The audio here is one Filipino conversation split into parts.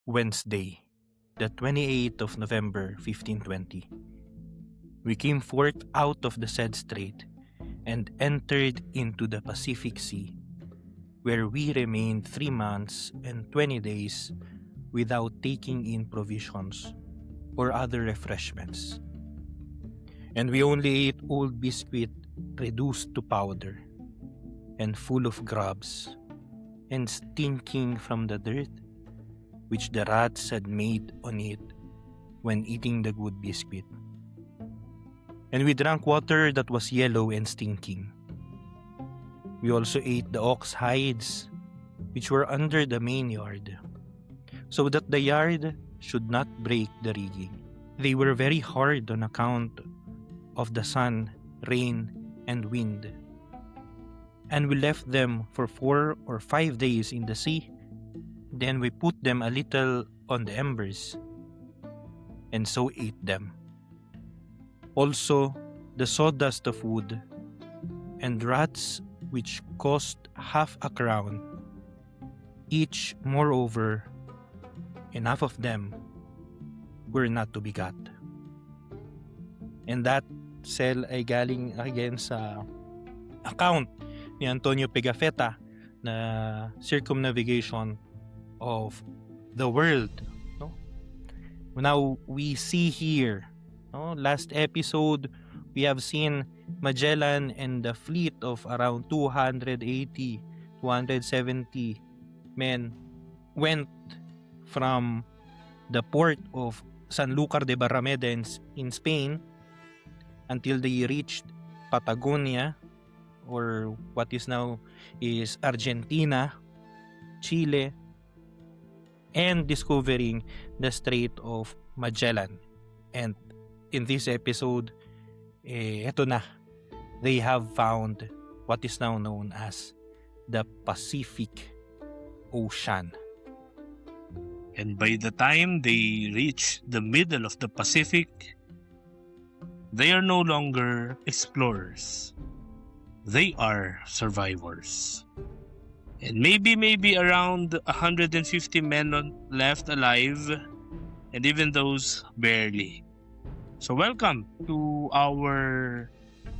Wednesday, the 28th of November, 1520. We came forth out of the said strait and entered into the Pacific Sea, where we remained 3 months and 20 days without taking in provisions or other refreshments. And we only ate old biscuit reduced to powder and full of grubs and stinking from the dirt which the rats had made on it when eating the good biscuit. And we drank water that was yellow and stinking. We also ate the ox hides which were under the main yard, so that the yard should not break the rigging. They were very hard on account of the sun, rain, and wind. And we left them for 4 or 5 days in the sea. Then we put them a little on the embers, and so ate them. Also the sawdust of wood, and rats which cost half a crown, each moreover, enough of them were not to be got. And that cell ay galing again sa account ni Antonio Pigafetta na circumnavigation of the world. No? Now we see here, last episode we have seen Magellan and the fleet of around 280, 270 men went from the port of Sanlúcar de Barrameda in Spain until they reached Patagonia, or what is now is Argentina, Chile, and discovering the Strait of Magellan. And in this episode, eto na, they have found what is now known as the Pacific Ocean. And by the time they reach the middle of the Pacific, they are no longer explorers. They are survivors. And maybe around 150 men left alive, and even those barely. So welcome to our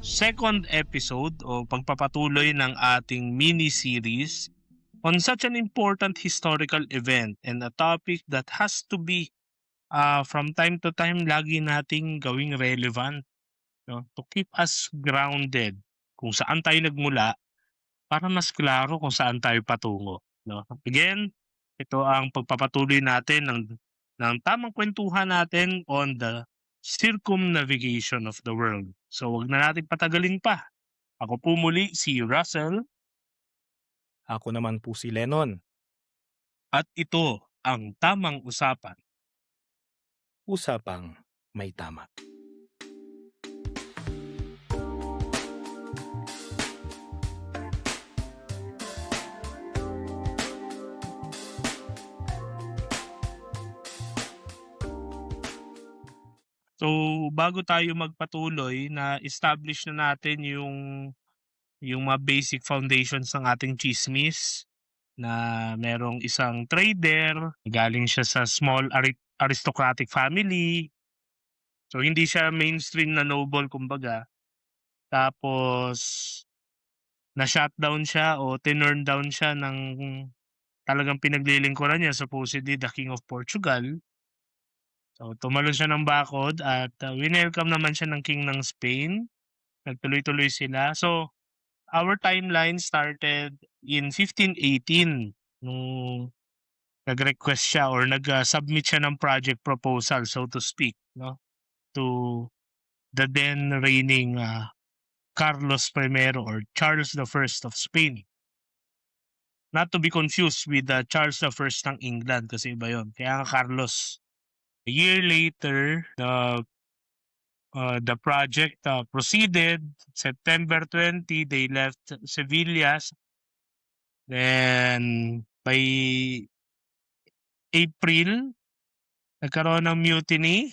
second episode o pagpapatuloy ng ating mini-series on such an important historical event and a topic that has to be from time to time lagi nating gawing relevant, to keep us grounded kung saan tayo nagmula para mas klaro kung saan tayo patungo. Again, ito ang pagpapatuloy natin ng tamang kwentuhan natin on the circumnavigation of the world. So wag na natin patagalin pa. Ako po muli si Russell. Ako naman po si Lennon. At ito ang Tamang Usapan. Usapang may tama. So bago tayo magpatuloy, na establish na natin yung mga basic foundations ng ating chismis, na merong isang trader, galing siya sa small aristocratic family. So hindi siya mainstream na noble kumbaga. Tapos na-shutdown siya o tinurn down siya ng talagang pinaglilingkuran niya, supposedly the King of Portugal. So tumalon siya ng bakod at winelcome naman siya ng King ng Spain. Nagtuloy-tuloy sila. So our timeline started in 1518 nung nag-request siya or nag-submit siya ng project proposal, so to speak, to the then reigning Carlos I or Charles I of Spain. Not to be confused with the Charles I ng England, kasi iba yun. Kaya nga Carlos. A year later, the project proceeded. September 20, they left Sevilla. Then by April, nagkaroon ng mutiny.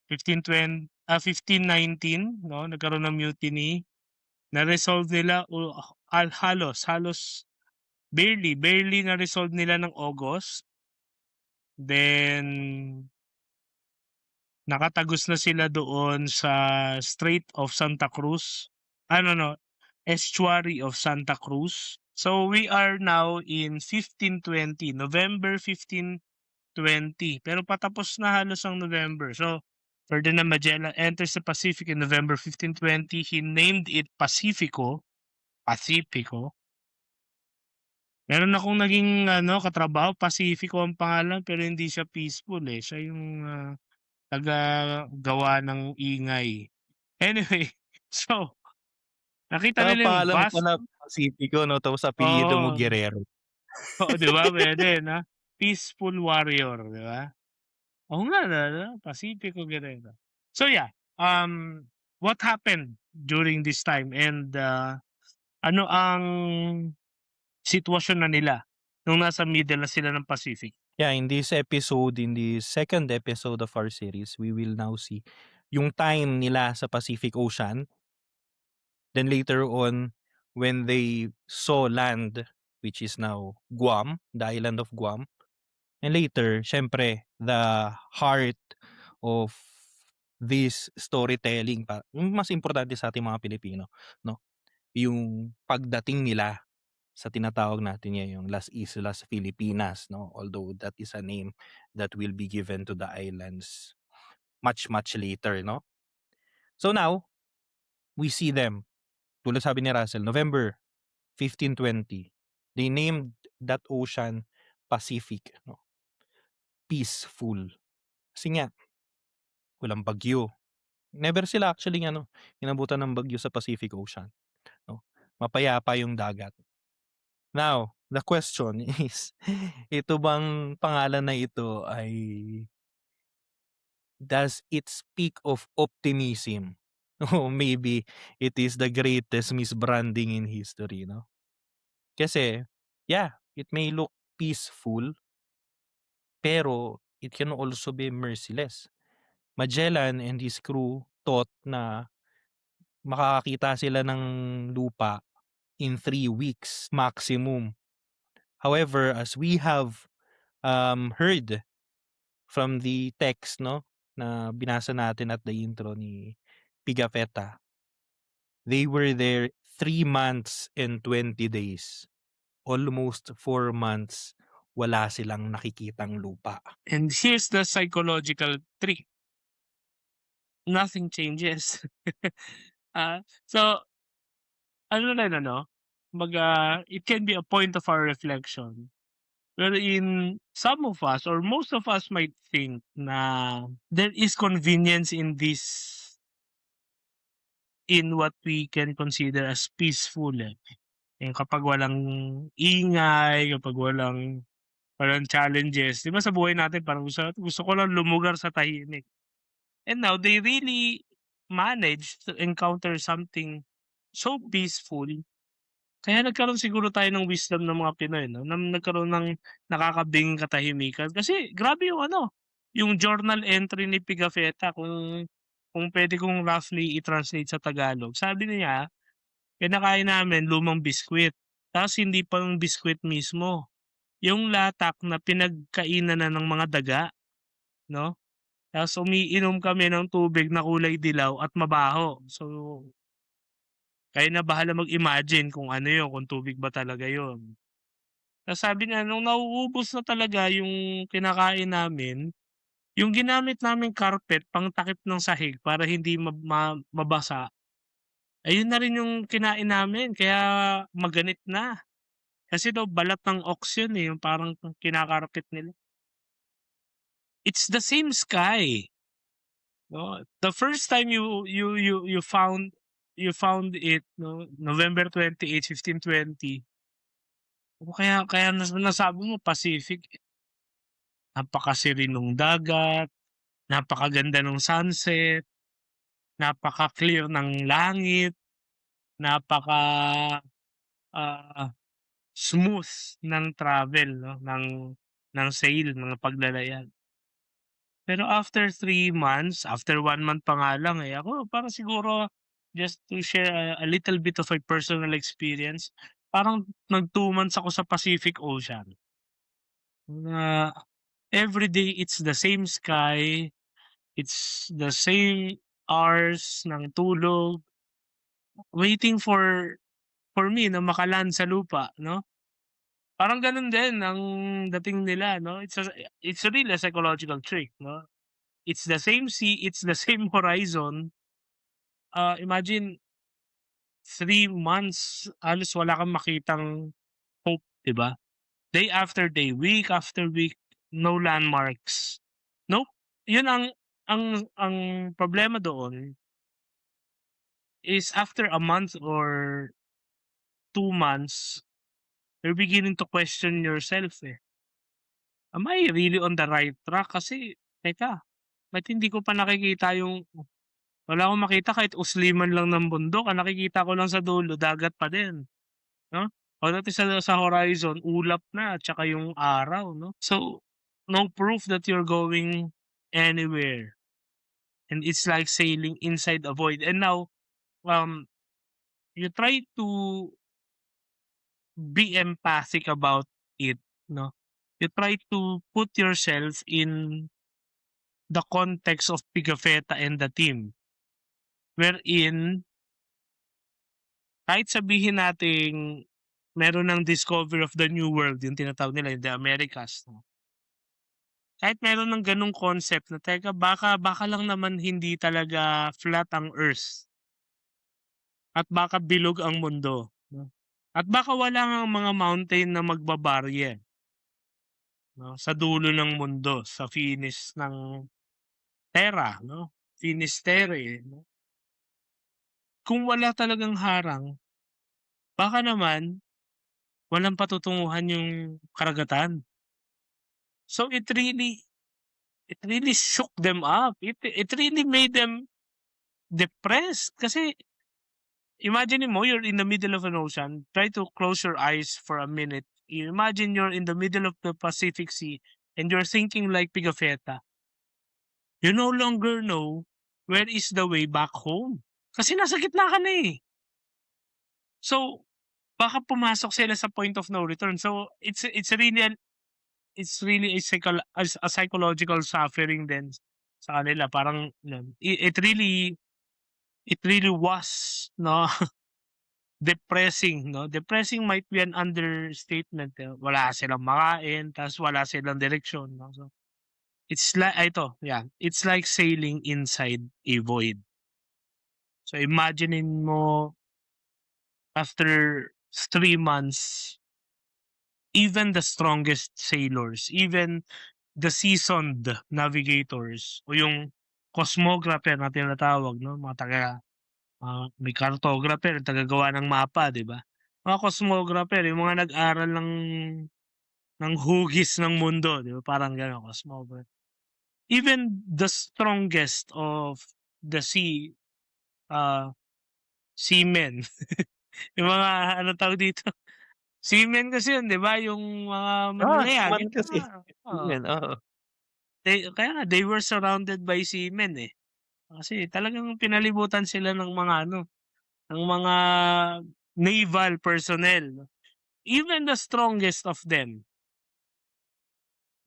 1519, nagkaroon ng mutiny. Na-resolve nila halos barely na-resolve nila ng August. Then nakatagos na sila doon sa Strait of Santa Cruz. No, Estuary of Santa Cruz. So we are now in 1520, November 1520. Pero patapos na halos ang November. So Ferdinand Magellan enters the Pacific in November 1520. He named it Pacifico. Pacifico. Meron akong naging katrabaho, Pacifico ang pangalan pero hindi siya peaceful eh. Siya yung taga-gawa ng ingay. Anyway, so nakita Parang nila yung pangalan mo vast. pala Pacifico 'no, tapos apelyido mo Oo, Guerrero. oo, 'di ba puwede na, peaceful warrior, 'di ba? Oo nga Pacifico Guerrero. So yeah, what happened during this time and, ano ang sitwasyon na nila nung nasa middle na sila ng Pacific? Yeah, in this episode, in the second episode of our series, we will now see yung time nila sa Pacific Ocean. Then later on, when they saw land, which is now Guam, the island of Guam. And later, syempre, the heart of this storytelling, yung mas importante sa ating mga Pilipino, no? Yung pagdating nila sa tinatawag natin ngayon yung Las Islas Filipinas, no? Although that is a name that will be given to the islands much later, no? So now, we see them. Tulad sabi ni Russell, November 1520. They named that ocean Pacific, no? Peaceful. Kasi nga, walang bagyo. Never sila actually inabutan ng bagyo sa Pacific Ocean, no? Mapayapa yung dagat. Now, the question is, ito bang pangalan na ito ay does it speak of optimism? O maybe it is the greatest misbranding in history, no? Kasi, yeah, it may look peaceful, pero it can also be merciless. Magellan and his crew thought na makakakita sila ng lupa in 3 weeks maximum. However, as we have heard from the text, no, na binasa natin at the intro ni Pigafetta, they were there 3 months and 20 days. Almost 4 months, wala silang nakikitang lupa. And here's the psychological trick, nothing changes. So ano rin it can be a point of our reflection. Wherein some of us or most of us might think na there is convenience in this, in what we can consider as peaceful, eh. Yung kapag walang ingay, kapag walang challenges. 'Di ba sa buhay natin parang gusto ko lang lumugar sa tahimik. And now they really managed to encounter something so peaceful. Kaya nagkaroon siguro tayo ng wisdom ng mga Pinoy 'no, na nagkaroon ng nakakabinging katahimikan. Kasi grabe yung yung journal entry ni Pigafetta kung puwede kong roughly i-translate sa Tagalog. Sabi niya, kinakain namin lumang biskwit, tapos hindi pa yung biskwit mismo, yung latak na pinagkainan na ng mga daga 'no, tapos umiinom kami ng tubig na kulay dilaw at mabaho. So kayo na bahala mag-imagine kung ano yun, kung tubig ba talaga yun. Tas sabi niya nung nauubos na talaga yung kinakain namin, yung ginamit naming carpet pangtakip ng sahig para hindi mabasa, ayun na rin yung kinain namin kaya maganit na. Kasi daw balat ng ox yun, eh, yung parang kinakarpet nila. It's the same sky, 'no? The first time you found it 'no, November 28, 1520. O kaya kaya nasabi mo Pacific, napakasiri nung dagat, napakaganda nung sunset, napaka-clear ng langit, napaka, ah, smooth ng travel 'no, ng sail, mga paglalayag. Pero after 3 months, after 1 month pa nga lang, eh, ako parang siguro just to share a little bit of a personal experience, parang nag 2 months ako sa Pacific Ocean. Na Every day it's the same sky, it's the same hours ng tulog, waiting for me na maka-land sa lupa, 'no? Parang gano'n din ang dating nila, 'no? It's really a psychological trick, 'no? It's the same sea, it's the same horizon. Imagine 3 months halos wala kang makitang hope, 'di ba? Day after day, week after week, no landmarks. No, 'yun ang problema doon is after a month or 2 months, you're beginning to question yourself, eh. Am I really on the right track? Kasi teka, ba't hindi ko pa nakikita yung wala akong makita kahit usliman lang ng bundok, ang nakikita ko lang sa dulo dagat pa din, 'no? Pagdating sa horizon ulap na at saka yung araw, 'no? So, no proof that you're going anywhere, and it's like sailing inside a void. And now, you try to be empathic about it, 'no? You try to put yourself in the context of Pigafetta and the team, wherein kahit sabihin nating meron ng discovery of the new world, yung tinatawag nila, yung the Americas, 'no? Kahit meron ng gano'ng concept na, teka baka baka lang naman hindi talaga flat ang Earth at baka bilog ang mundo, 'no? At baka wala ngang mga mountain na magbabarye, 'no, sa dulo ng mundo, sa finish ng terra, 'no, Finisterre, 'no? Kung wala talagang harang, baka naman walang patutunguhan yung karagatan. So it really shook them up. It really made them depressed kasi imagine mo you're in the middle of an ocean, try to close your eyes for a minute. You imagine you're in the middle of the Pacific Sea and you're thinking like Pigafetta. You no longer know where is the way back home. Kasi nasa gitna ka na eh. So, baka pumasok sila sa point of no return. So, it's really a psychological suffering din sa kanila. Parang yun, it really was, no, depressing, 'no? Depressing might be an understatement, eh. Wala silang makain, ta's wala silang direksyon, 'no? So, it's like sailing inside a void. So, imaginin mo after 3 months, even the strongest sailors, even the seasoned navigators o yung cosmographer na tinatawag, 'no, mga may cartographer, tagagawa ng mapa, 'di ba? Mga cosmographer, yung mga nag-aral ng hugis ng mundo, 'di ba, parang gano'n, cosmographer. Even the strongest of the seamen, yung mga ano tawag dito, seamen kasi yun, 'di ba, yung mga Seaman manlalaya, kasi. oo. Seaman, oo. Kaya nga they were surrounded by seamen, eh. Kasi talagang pinalibutan sila ng mga ano, ng mga naval personnel. Even the strongest of them,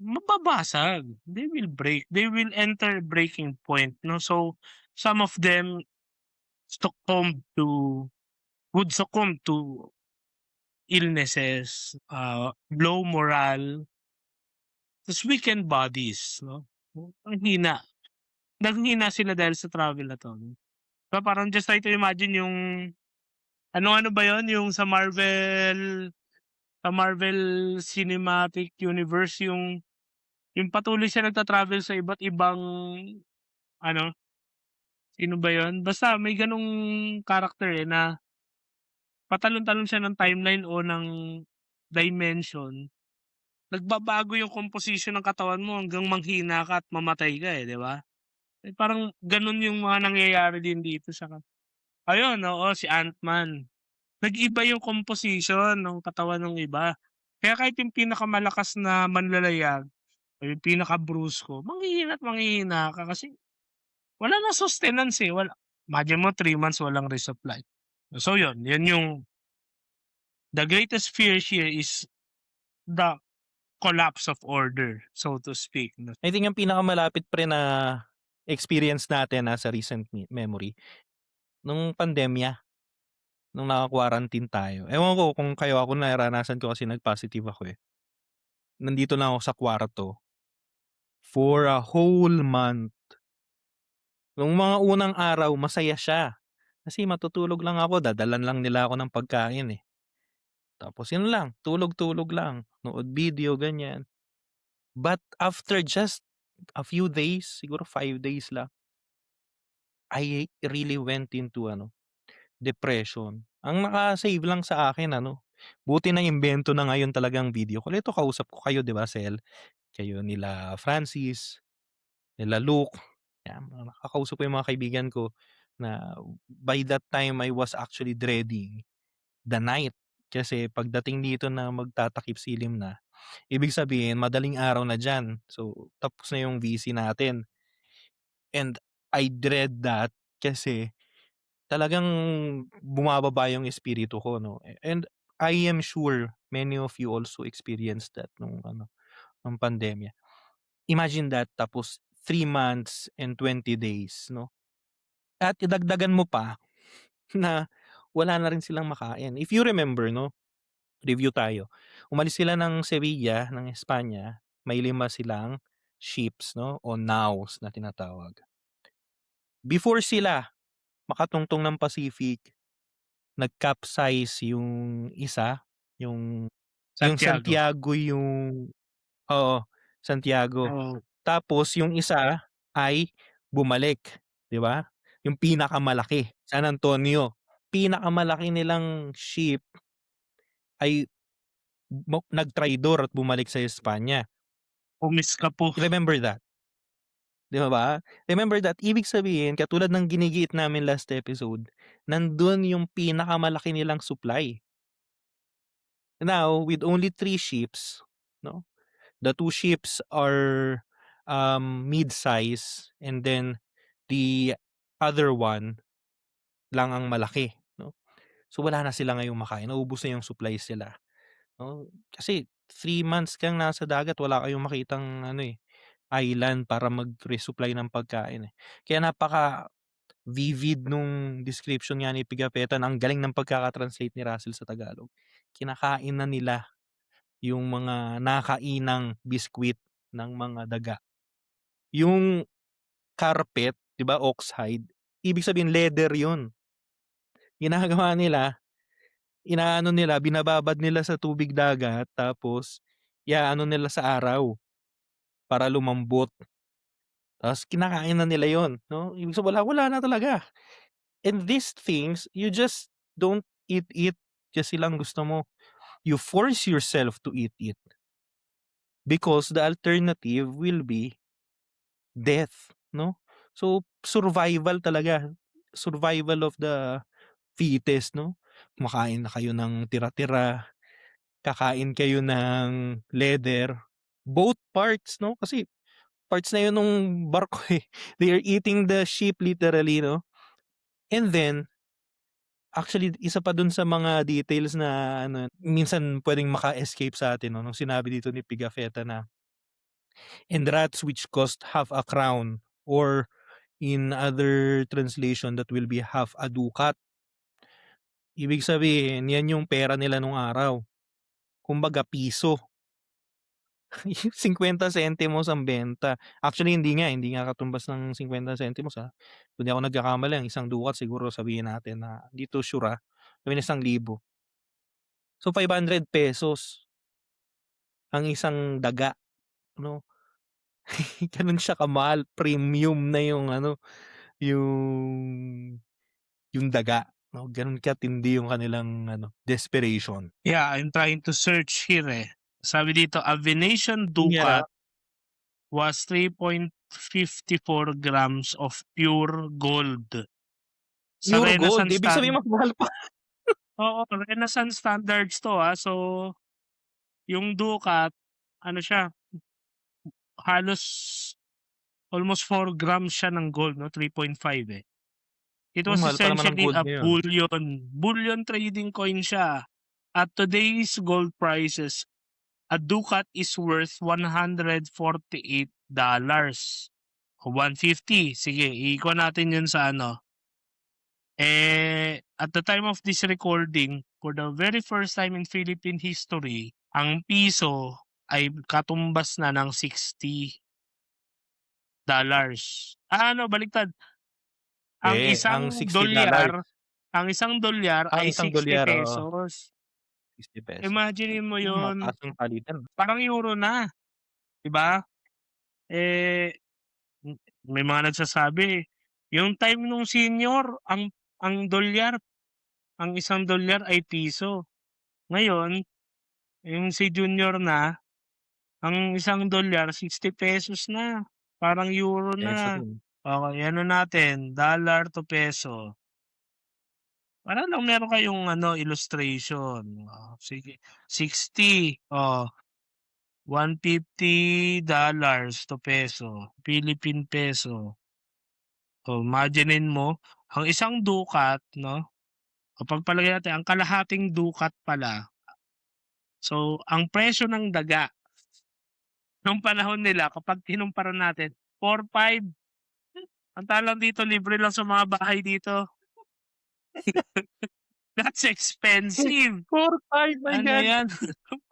mababasag. They will break. They will enter breaking point, no? So, some of them succumb to succumb to illnesses, low morale, ta's weakened bodies, 'no? Ang hina. Nanghina sila dahil sa travel na 'to, 'no? So, parang just try to imagine yung ano-ano ba yun, yung sa Marvel Cinematic Universe, yung patuloy siya nagta-travel sa iba't ibang ano, sino ba yun? Basta may gano'ng character, eh, na patalon-talon siya ng timeline o ng dimension. Nagbabago yung composition ng katawan mo hanggang manghina ka at mamatay ka, eh, 'di ba? Eh, parang gano'n yung mga nangyayari din dito ayun, oo, si Ant-Man. Nag-iba yung composition ng katawan ng iba. Kaya kahit yung pinakamalakas na manlalayag o yung pinaka-brusko, manghihina at manghihina ka kasi wala ng sustenance, eh, wala. Imagine mo 3 months walang resupply. So yun yung the greatest fear here is the collapse of order, so to speak, 'no? I think ang pinakamalapit pre na experience natin, sa recent memory, nung pandemya, nung naka-quarantine tayo. Ewan ko kung kayo, ako naranasan ko kasi nag-positive ako, eh. Nandito lang ako sa kwarto for a whole month. Nung mga unang araw masaya siya, kasi matutulog lang ako, dadalan lang nila ako ng pagkain, eh. Tapos yun lang, tulog-tulog lang, nood video, ganyan. But after just a few days, siguro 5 days lang, I really went into depression. Ang naka-save lang sa akin buti na-imbento na ngayon talagang video call. Ito kausap ko kayo 'di ba, Sel, kayo nila Francis, nila Luke, 'yan nakakausap ko yung mga kaibigan ko na by that time I was actually dreading the night. Kasi pagdating dito na magtatakip silim na, ibig sabihin madaling araw na diyan. So, tapos na yung VC natin and I dread that kasi talagang bumababa yung espiritu ko 'no, and I am sure many of you also experienced that nung pandemya. Imagine that tapos 3 months and 20 days 'no, at idagdagan mo pa na wala na rin silang makain. If you remember 'no, review tayo. Umalis sila ng Sevilla, ng Espanya, may 5 silang ships 'no, o naws na tinatawag. Before sila makatungtong ng Pacific, nag-capsize yung isa, yung Santiago. Santiago yung oo, Santiago. Oo, Tapos yung isa ay bumalik, 'di ba? Yung pinakamalaki, San Antonio. Pinakamalaki nilang ship ay nagtraidor at bumalik sa Espanya. umiskapo. Remember that, 'di ba? Remember that, ibig sabihin katulad ng ginigiit namin last episode, nandun yung pinakamalaki nilang supply. Now, with only 3 ships 'no, the 2 ships are, mid-size and then the other one lang ang malaki 'no. So, wala na sila ngayong makain, naubos na yung supplies nila 'no. Kasi 3 months kang nasa dagat wala kayong makitang island para mag-resupply ng pagkain, eh. Kaya napaka-vivid nung description nga ni Pigapetan, ang galing ng pagkaka-translate ni Russell sa Tagalog. Kinakain na nila yung mga nakainang biskwit ng mga daga. Yung carpet, 'di ba, oxhide, ibig sabihin leather yun. Ginagawa nila, inaano nila, binababad nila sa tubig dagat tapos iaano nila sa araw para lumambot. Tapos kinakain na nila yon 'no, ibig sabihin wala na talaga. And these things, you just don't eat it kasi lang gusto mo. You force yourself to eat it because the alternative will be death 'no. So, survival talaga, survival of the fittest 'no. Kumakain na kayo ng tira-tira, kakain kayo ng leather, both parts 'no, kasi parts na yun nung barko, eh. They are eating the ship literally 'no. And then, actually isa pa dun sa mga details na minsan puwedeng maka-escape sa'tin 'no, nung sinabi dito ni Pigafetta na, "And rats which cost half a crown," or in other translation that will be half a ducat. Ibig sabihin, yan yung pera nila nung araw. Kumbaga piso. Yung 50 centimos ang benta. Actually hindi nga katumbas ng 50 centimos, kung di ako nagkakamali ang isang dukat siguro sabihin natin na hindi to sure, sabihin 1,000. So, ₱500 ang isang daga 'no. Gano'n siya kamahal, premium na yung yung daga 'no, gano'n katindi yung kanilang desperation. Yeah, I'm trying to search here, eh. Sabi dito, a Venetian Hirap. ducat was 3.54 grams of pure gold. Sa Pure gold, Renaissance ibig sabihin stan mas mahal pa. Oo, Renaissance standards 'to, so yung ducat ano siya, halos almost 4 grams siya ng gold 'no, 3.5, eh. It was Mahal pa naman ng essentially gold a ngayon. bullion trading coin siya. At today's gold prices, a ducat is worth $148 o 150. Sige, ikuha natin yun sa ano. At the time of this recording, for the very first time in Philippine history, ang piso ay katumbas na ng $60. Ano, baliktad. Ang Ang isang $60, dolyar ang ay isang sixty dolyar, oo, pesos. ₱60. Imaginin mo yun, Mataas ang palitan. parang euro na, 'di ba? Eh, m may mga nagsasabi, yung time nung senior ang dolyar, ang isang dolyar ay piso. Ngayon, yung si junior na, ang isang dolyar ₱60 na, parang euro Peso na. rin. Okey, ano natin, dollar to peso. Para lang meron kayong ano, illustration. Sige, 60, $150 to peso, Philippine peso. Imaginin mo, ang isang dukat 'no, o pagpalagay natin ang kalahating dukat pala. So, ang presyo ng daga nung panahon nila kapag kinumpara natin, 4-5. Samantalang dito libre lang sa mga bahay dito. That's expensive. 4-5, my Ano God! 'yan,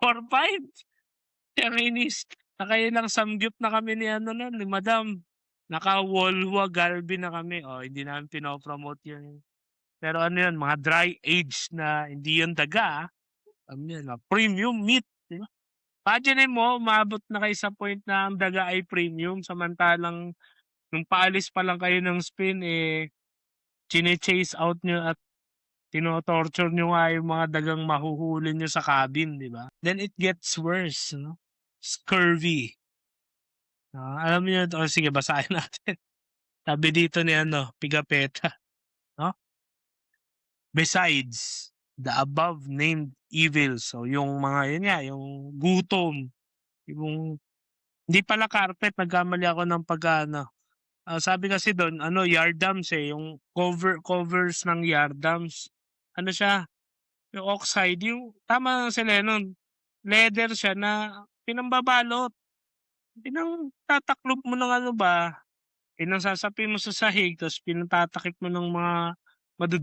4-5. Kainis. Nakailang samgyup na kami ni ano nun, ni madam. Naka-Wolwa Galbi na kami. Hindi namin pino-promote yun. Pero ano yun, mga dry aged na hindi yun daga, ano yun, premium meat, 'di ba? Imaginin mo, umabot na kayo sa point na ang daga ay premium samantalang nung paalis pa lang kayo ng Spain, chine-chase out niyo at tino-torture niyo nga yung mga dagang mahuhuli niyo sa cabin, 'di ba? Then it gets worse, 'no? Scurvy. Alam niyo sige basahin natin. Sabi dito ni ano, Pigafetta, 'no? Besides the above named evils, so yung mga yun nga, yung gutom, yung hindi pala carpet, nagkamali ako ng pag-aano. Sabi kasi dun ano, yardams, yung covers ng yardams. Ano siya, yung oxide, yung tama si Lennon, leather siya na pinambabalot. Pinangtataklob mo ng ano ba, pinangsasapi mo sa sahig ta's pinagtatakip mo ng mga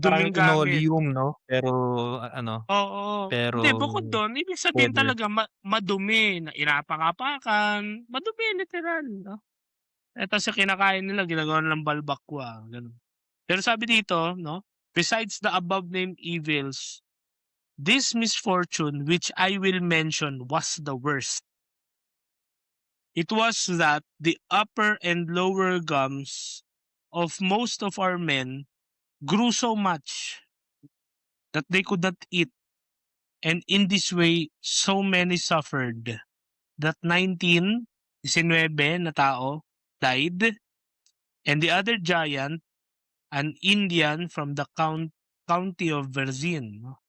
Parang maduduming yung gamit. linoleum 'no, pero ano, Oo. pero Hindi, bukod dun ibig sabihin cover. talaga madumi na inapak-apakan, madumi literal 'no. Tapos yung kinakain nila ginagawa nilang balbakwa, gano'n. Pero sabi dito 'no, besides the above named evils, this misfortune which I will mention was the worst. It was that the upper and lower gums of most of our men grew so much that they could not eat, and in this way so many suffered that 19 na tao died, and the other giant, an Indian from the county of Verzin. No?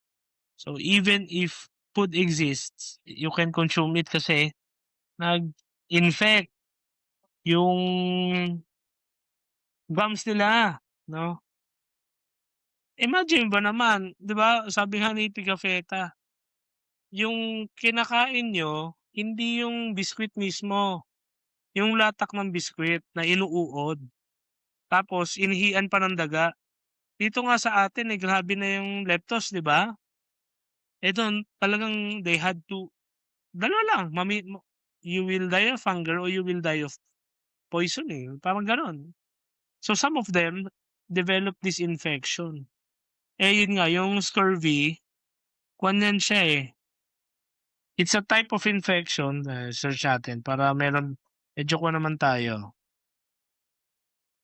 So even if food exists, you can consume it kasi nag-infect yung gums nila, 'no? Imagine ba naman, 'di ba, sabi nga ni Pigafetta, yung kinakain niyo hindi yung biscuit mismo, yung latak ng biscuit na inuuod, tapos inihian pa ng daga. Dito nga sa atin, grabe na yung leptos, 'di ba? Dun talagang they had to dalawa lang, you will die of hunger or you will die of poisoning, parang gano'n. So some of them developed this infection. Yun nga, yung scurvy, kuwan yan siya, it's a type of infection, search natin para medyo kuwan naman tayo.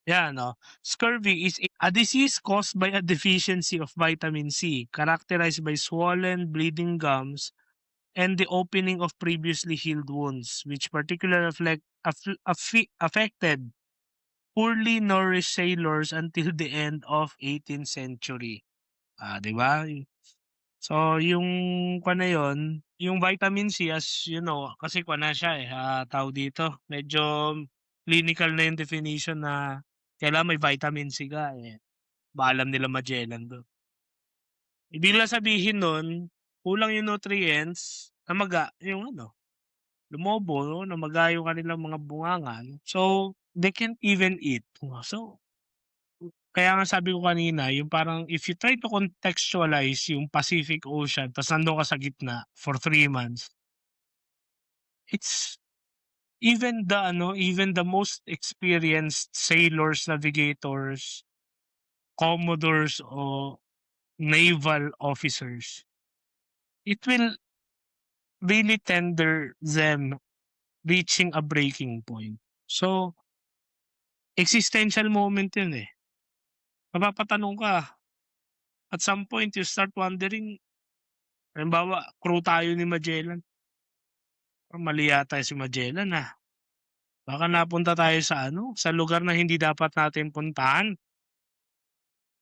Yan, scurvy is a disease caused by a deficiency of vitamin C, characterized by swollen, bleeding gums, and the opening of previously healed wounds, which particularly affected poorly nourished sailors until the end of 18th century. 'Di ba? So, yung kuwan na yun, yung vitamin C, as you know, kasi kuwan na siya, tawag dito, medyo clinical na yung definition na kailangan may vitamin C ka, baka alam nila Magellan dun. Ibig lang sabihin nun, kulang yung nutrients, namaga yung ano, lumobo 'no, namaga yung kanilang mga bungangan. So, they can't even eat. So, kaya nga sabi ko kanina yung parang if you try to contextualize yung Pacific Ocean ta's nandun ka sa gitna for 3 months, it's even the most experienced sailors, navigators, commodores o naval officers, it will really tender them reaching a breaking point. So, existential moment yun, eh. Mapapatanong ka, at some point you start wondering, halimbawa crew tayo ni Magellan, mali yata si Magellan, baka napunta tayo sa sa lugar na hindi dapat natin puntahan.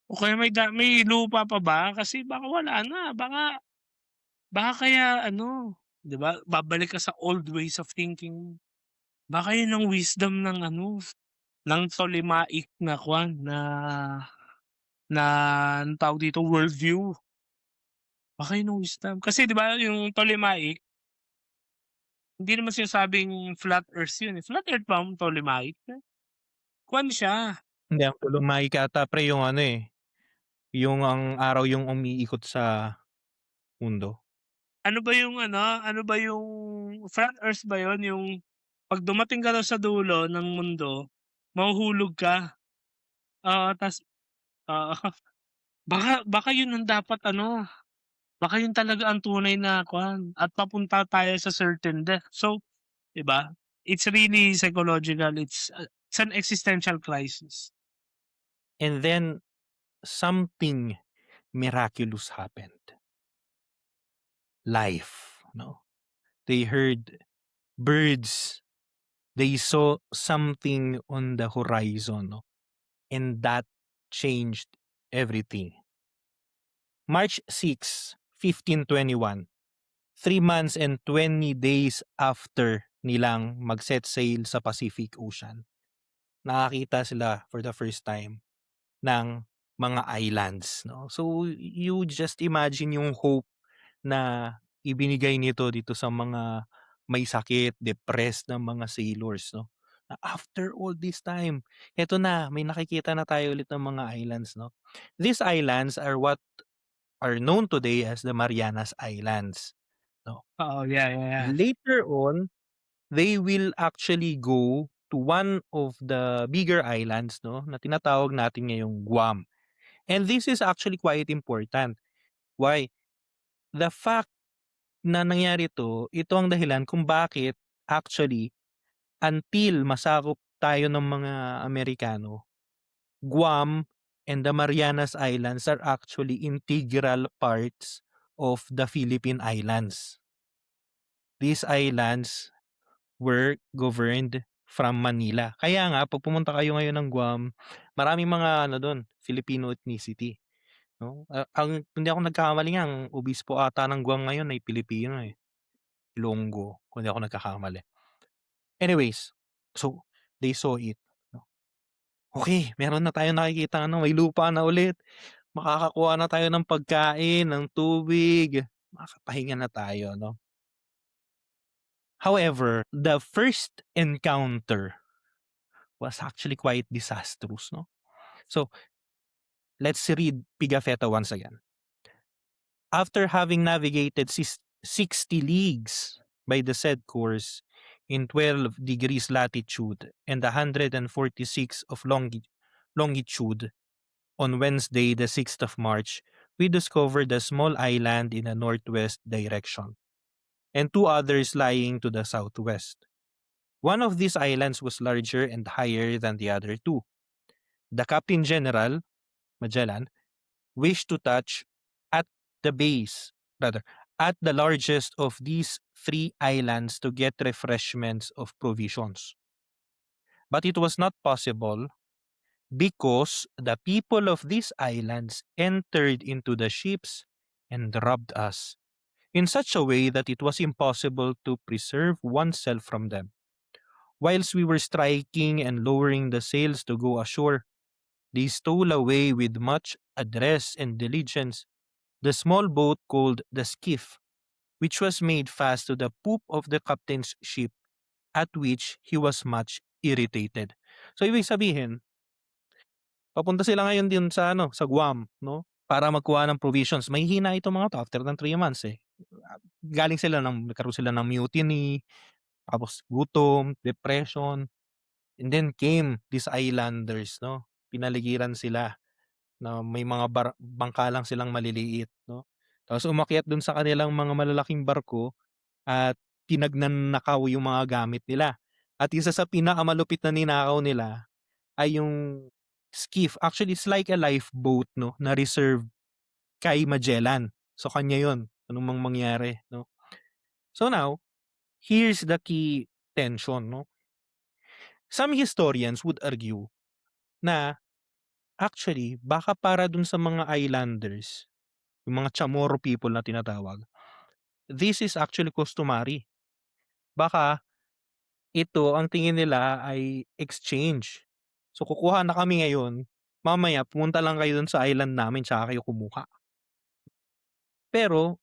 O kaya may lupa pa ba? Kasi baka wala na, baka kaya 'di ba, babalik ka sa old ways of thinking. Baka yun ang wisdom ng ng Ptolemaic na na anong tawag dito, worldview. Baka yun ang wisdom. Kasi 'di ba yung Ptolemaic, hindi naman sinasabing flat earth yun, eh. Flat earth ba ang Ptolemaic? Kuwan siya, Hindi, ang Ptolemaic ata pre yung yung ang araw yung umiikot sa mundo. ano ba yung flat earth ba yun, yung 'pag dumating ka daw sa dulo ng mundo, mahuhulog ka. Oo, oo. Baka yun ang dapat baka yun talaga ang tunay na at papunta tayo sa certain death. So, 'di ba? It's really psychological, it's an existential crisis. And then something miraculous happened. Life, no? They heard birds. They saw something on the horizon, no? And that changed everything. March 6, 1521, 3 months and 20 days after nilang mag-set sail sa Pacific Ocean, nakakita sila for the first time ng mga islands, no? So you just imagine yung hope na ibinigay nito dito sa mga may sakit, depressed na mga sailors, no? Na after all this time, eto na, may nakikita na tayo ulit ng mga islands, no? These islands are what are known today as the Marianas Islands, no? Oo, yeah, yeah, yeah. Later on, they will actually go to one of the bigger islands, no, na tinatawag natin ngayong Guam. And this is actually quite important. Why? The fact na nangyari 'to, ito ang dahilan kung bakit actually until masakop tayo ng mga Amerikano, Guam and the Marianas Islands are actually integral parts of the Philippine Islands. These islands were governed from Manila. Kaya nga 'pag pumunta kayo ngayon ng Guam, maraming mga dun, Filipino ethnicity, 'no? Ang kung di ako nagkakamali nga ang obispo ata ng Guam ngayon ay Pilipino, eh, Ilonggo, kung di ako nagkakamali. Anyways, so they saw it, 'no. Okey, meron na tayong nakikitang may lupa na ulit, makakakuha na tayo ng pagkain, ng tubig, makakapahinga na tayo, 'no. However, the first encounter was actually quite disastrous, no? So, let's read Pigafetta once again. After having navigated 60 leagues by the said course in 12 degrees latitude and 146 of longitude, on Wednesday, the 6th of March, we discovered a small island in a northwest direction and two others lying to the southwest. One of these islands was larger and higher than the other two. The Captain General, Magellan, wished to touch at the base, rather, at the largest of these three islands to get refreshments of provisions. But it was not possible because the people of these islands entered into the ships and robbed us in such a way that it was impossible to preserve oneself from them. Whilst we were striking and lowering the sails to go ashore, they stole away with much address and diligence the small boat called the skiff, which was made fast to the poop of the captain's ship, at which he was much irritated. So ibig sabihin, papunta sila ngayon din sa ano, sa Guam, 'no, para magkuha ng provisions. Mahihina itong mga 'to after ng 3 months, eh. Galing sila nagkaroon sila ng mutiny, tapos gutom, depression, and then came these islanders, 'no. Pinaligiran sila na may mga bangka lang silang maliliit, 'no. Tapos umakyat dun sa kanilang mga malalaking barko at pinagnanakaw yung mga gamit nila. At isa sa pinakamalupit na ninakaw nila ay yung skiff. Actually, it's like a lifeboat, 'no, na reserved kay Magellan. So, kanya yun, anong mangyari, 'no. So now, here's the key tension, 'no. Some historians would argue na actually baka para dun sa mga islanders, yung mga Chamorro people na tinatawag, this is actually customary. Baka ito ang tingin nila ay exchange. So, kukuha na kami ngayon, mamaya pumunta lang kayo dun sa island namin tsaka kayo kumuha. Pero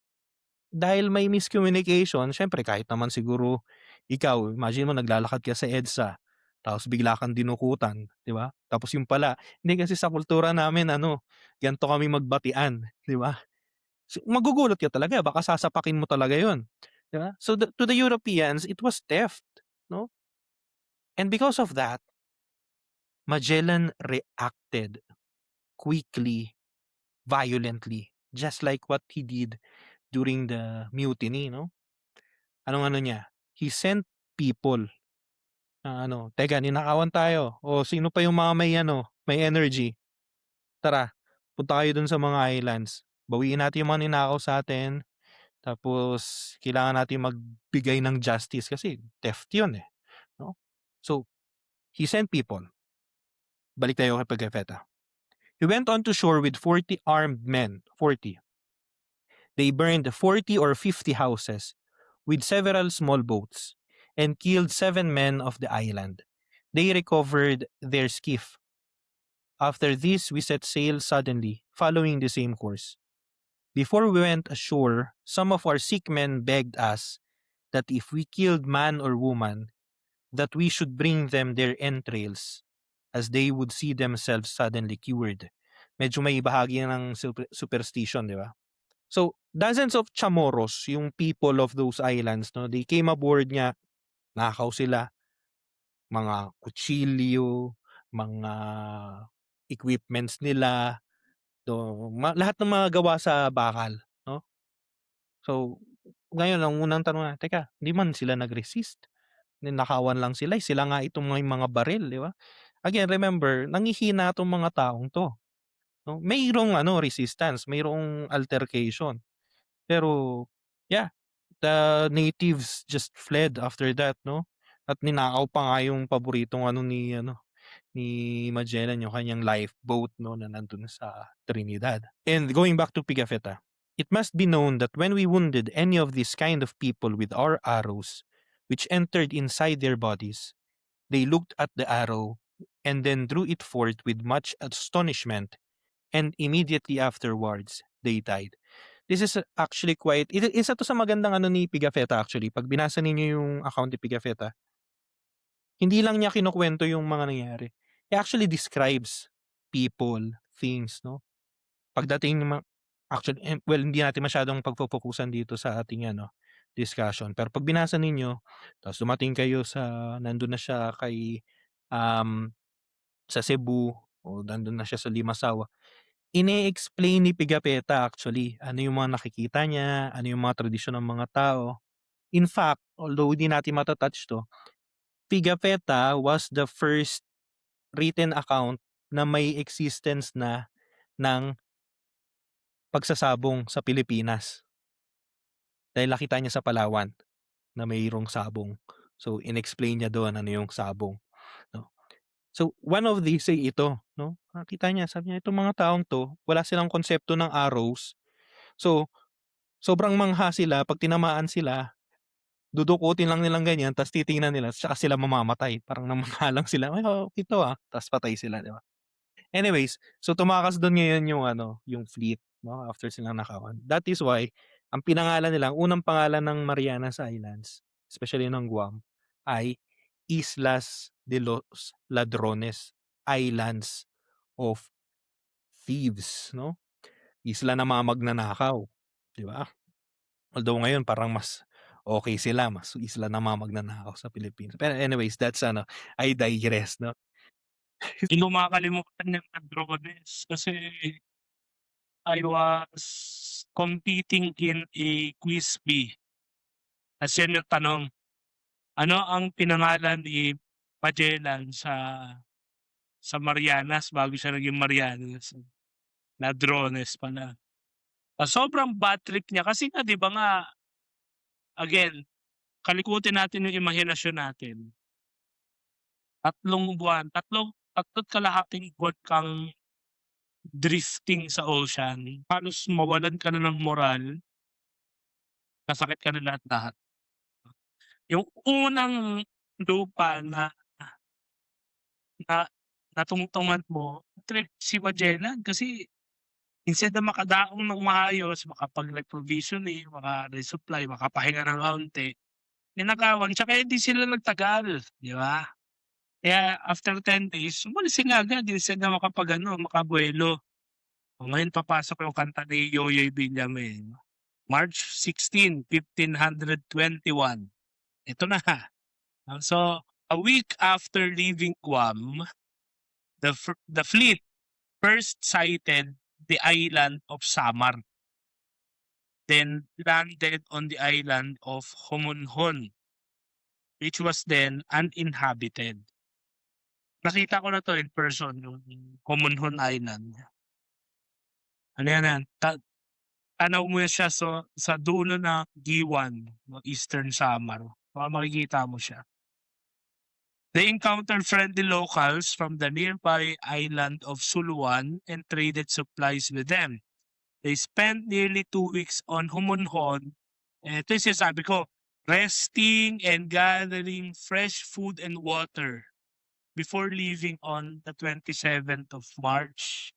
dahil may miscommunication, siyempre kahit naman siguro ikaw, imagine mo naglalakad ka sa EDSA, tapos bigla kang dinukutan, 'di ba? Tapos yung pala, hindi kasi sa kultura namin ano, ganito kami magbatian, 'di ba? So, magugulat ka talaga, baka sasapakin mo talaga 'yon, 'di ba? So to the Europeans, it was theft, 'no? And because of that, Magellan reacted quickly, violently, just like what he did during the mutiny, 'no? Anong ano niya, he sent people na ano, "Teka, ninakawan tayo, o sino pa yung mga may ano, may energy, tara, punta kayo dun sa mga islands. Bawiin natin yung mga ninakaw sa'tin, tapos kailangan natin magbigay ng justice kasi theft yun, eh." 'No? So, he sent people. Balik tayo kay Pigafetta. He went on to shore with 40 armed men, 40. They burned 40 or 50 houses with several small boats and killed 7 men of the island. They recovered their skiff. After this, we set sail suddenly, following the same course. Before we went ashore, some of our sick men begged us that if we killed man or woman, that we should bring them their entrails, as they would see themselves suddenly cured. Medyo may bahagi ng superstition, di ba? So, dozens of Chamorros, yung people of those islands, no, they came aboard niya, nakaw sila, mga kutsilyo, mga equipments nila, lahat ng mga gawa sa bakal, no? So, ngayon ang unang tanong na, teka, hindi man sila nag-resist, ninakawan lang sila, sila nga itong may mga baril, di ba? Again, remember, nanghihina 'tong mga taong 'to, 'no? Mayroong ano, resistance, mayroong altercation. Pero, yeah, the natives just fled after that, 'no? At ninakaw pa nga yung paboritong ano, ni Magellan, yung kanyang lifeboat, 'no, na nandun sa Trinidad. And going back to Pigafetta, it must be known that when we wounded any of these kind of people with our arrows, which entered inside their bodies, they looked at the arrow and then drew it forth with much astonishment, and immediately afterwards they died. This is actually quite isa 'to sa magandang ano ni Pigafetta actually, 'pag binasa ninyo yung account ni Pigafetta, hindi lang niya kinukuwento yung mga nangyari. He actually describes people, things, 'no? Pagdating ng actually, well, hindi natin masyadong pagfofokusan dito sa ating ano, discussion. Pero 'pag binasa ninyo, tapos dumating kayo sa nandun na siya kay, um, sa Cebu o nandun na siya sa Limasawa, ine-explain ni Pigafetta actually ano yung mga nakikita niya, ano yung mga tradisyon ng mga tao. In fact, although hindi natin 'to, Pigafetta was the first written account na may existence na ng pagsasabong sa Pilipinas. Dahil nakita niya sa Palawan na mayroong sabong. So, inexplain niya doon ano yung sabong, 'no. So, one of these ay ito, 'no. Nakita niya, sabi niya, "Itong mga taong 'to, wala silang konsepto ng arrows. So, sobrang mangha sila 'pag tinamaan sila, dudukutin lang nilang ganyan ta's titingnan nila tsaka sila mamamatay." Parang namangha lang sila, "Ay, okey 'to, ta's patay sila, 'di ba? Anyways, so tumakas dun ngayon yung ano, yung fleet, 'no, after silang nakawan. That is why Ang pinangalan nila, ang unang pangalan ng Marianas Islands, especially ng Guam, ay Islas de los Ladrones, Islands of Thieves, 'no? Isla ng mga magnanakaw, 'di ba? Although ngayon parang mas okey sila, mas isla ng mga magnanakaw sa Pilipinas. Pero anyways, that's ano, I digress, 'no? Hindi ko makakalimutan yung Padrones kasi I was competing in a quiz bee. Tas yun yung tanong, ano ang pinangalan ni Magellan sa Marianas bago siya naging Marianas? Ladrones pala. Sobrang bad trip niya kasi nga 'di ba nga, again, kalikutin natin yung imahinasyon natin. 3 buwan, tatlo't kalahating buwan kang drifting sa ocean, halos mawalan ka na ng moral, sasakit ka na lahat-lahat. Yung unang lupa na natungtungan mo, trip si Magellan kasi instead na makadaong ng maayos, makapag-reprovisioning, maka-resupply, makapahinga ng kaunti, ninakawan tsaka hindi sila nagtagal, 'di ba? Kaya after 10 days, umalis sila agad instead na makabuelo. O ngayon papasok yung kanta ni Yoyoy Villanueva, March 16, 1521. Ito na. So, a week after leaving Guam, the fleet first sighted the island of Samar, then landed on the island of Homonhon, which was then uninhabited. Nakita ko na 'to in person, yung Homonhon Island. Ano yan, tanaw mo siya sa dulo ng Giwan, ng Eastern Samar, baka makikita mo siya. They encountered friendly locals from the nearby island of Suluan and traded supplies with them. They spent nearly 2 weeks on Homonhon. Ito yung sinasabi ko, resting and gathering fresh food and water before leaving on the 27th of March.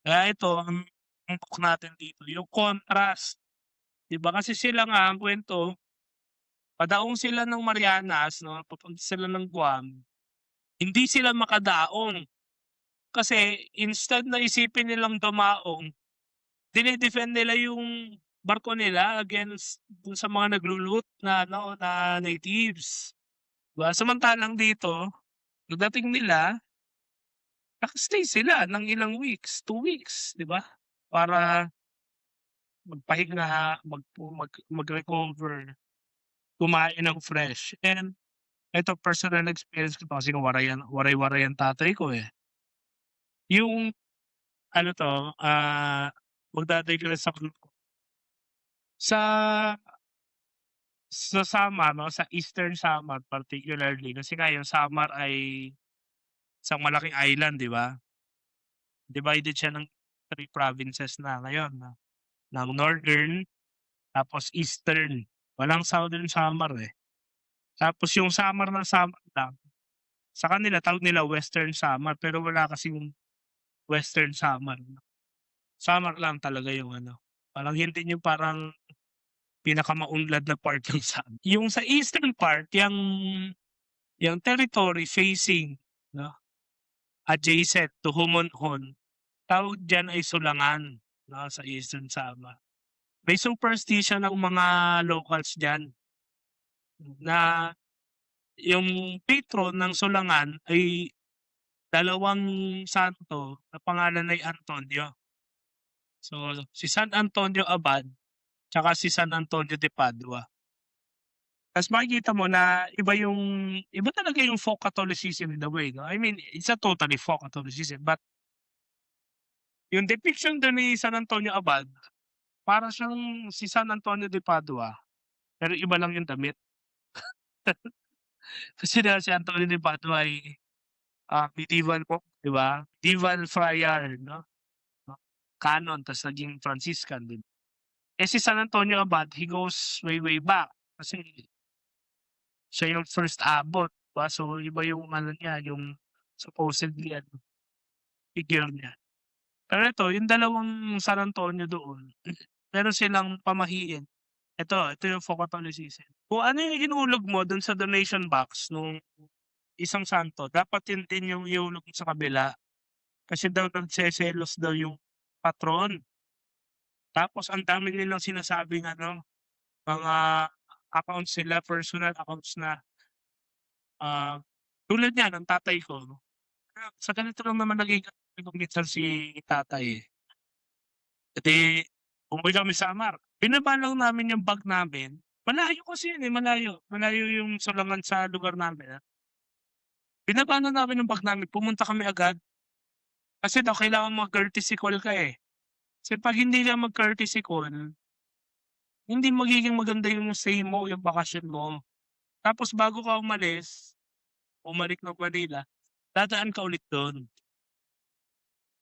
Kaya ito, ang tutok natin dito, yung contrast. 'Di ba kasi sila nga ang kwento, padaong sila ng Marianas 'no, papunta sila ng Guam, hindi sila makadaong. Kasi instead na isipin nilang dumaong, dine-defend nila yung barko nila against dun sa mga naglo-loot na ano, na natives, 'di ba? Samantalang dito, pagdating nila, naka-stay sila ng ilang weeks, 2 weeks, 'di ba? Para magpahinga, mag-recover, kumain ng fresh. And ito personal experience ko 'to kasi waray-waray ang tatay ko, eh. Yung ano 'to, magda-digress ako sa Samar 'no, sa Eastern Samar particularly kasi nga yung Samar ay isang malaking island, 'di ba? Divided siya ng 3 provinces na ngayon, ng Northern tapos Eastern, walang Southern Samar, eh. Tapos yung Samar na Samar lang, sa kanila tawag nila Western Samar pero wala kasing Western Samar. Samar lang talaga yung ano, parang yun din yung parang pinakamaunlad na part ng Samar. Yung sa eastern part, yang territory facing 'no, adjacent to Homonhon, tawag diyan ay Sulangan 'no, sa Eastern Samar. May superstition ang mga locals diyan na yung patron ng Sulangan ay dalawang santo na pangalan ay Antonio. So, si San Antonio Abad tsaka si San Antonio de Padua. Tas makikita mo na iba talaga yung folk Catholicism in a way 'no. I mean, it's not totally folk Catholicism but yung depiction dun ni San Antonio Abad, para siyang si San Antonio de Padua, pero iba lang yung damit. Kasi na si Antonio de Padua ay, medieval monk, 'di ba? Medieval friar 'no, canon tas naging Franciscan din. Eh, si San Antonio Abad, he goes way, way back kasi siya yung first abbot, 'di ba? So, iba yung ano niya, yung supposedly ano, figure niya. Pero ito, yung dalawang San Antonio doon, meron silang pamahiin. ito yung Pho-Catholicism. Kung ano yung hinulog mo dun sa donation box nung isang santo, dapat yun din yung ihulog mo sa kabila. Kasi daw nagseselos daw yung patron. Tapos ang dami nilang sinasabing ano, mga accounts nila, personal accounts na, ah, tulad niyan ng tatay ko. Sa ganito lang naman naging minsan si tatay, eh. Eh, di umuwi kami sa Samar, binaba lang namin yung bag namin, malayo kasi yun, eh, malayo. Malayo yung Salangan sa lugar namin, ah. Binaba na namin yung bag namin, pumunta kami agad kasi daw kailangan mag-courtesy call ka, eh. Kasi 'pag hindi ka mag-courtesy call, hindi magiging maganda yung stay mo, yung bakasyon mo. Tapos bago ka umalis, bumalik ng Manila, dadaan ka ulit dun.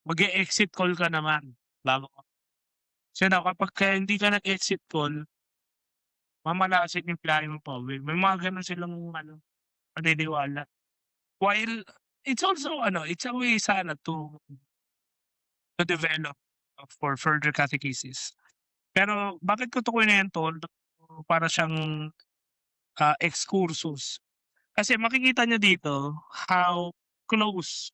Mag-e-exit call ka naman bago ka kasi daw kapagka hindi ka nag-exit call, mamalasin yung biyahe mo pauwi. May mga gano'n silang ano, paniniwala. While it's also ano, it's a way sana to develop for further catechesis. Pero bakit ko 'to kinuwento, para siyang, excursus. Kasi makikita niyo dito how close.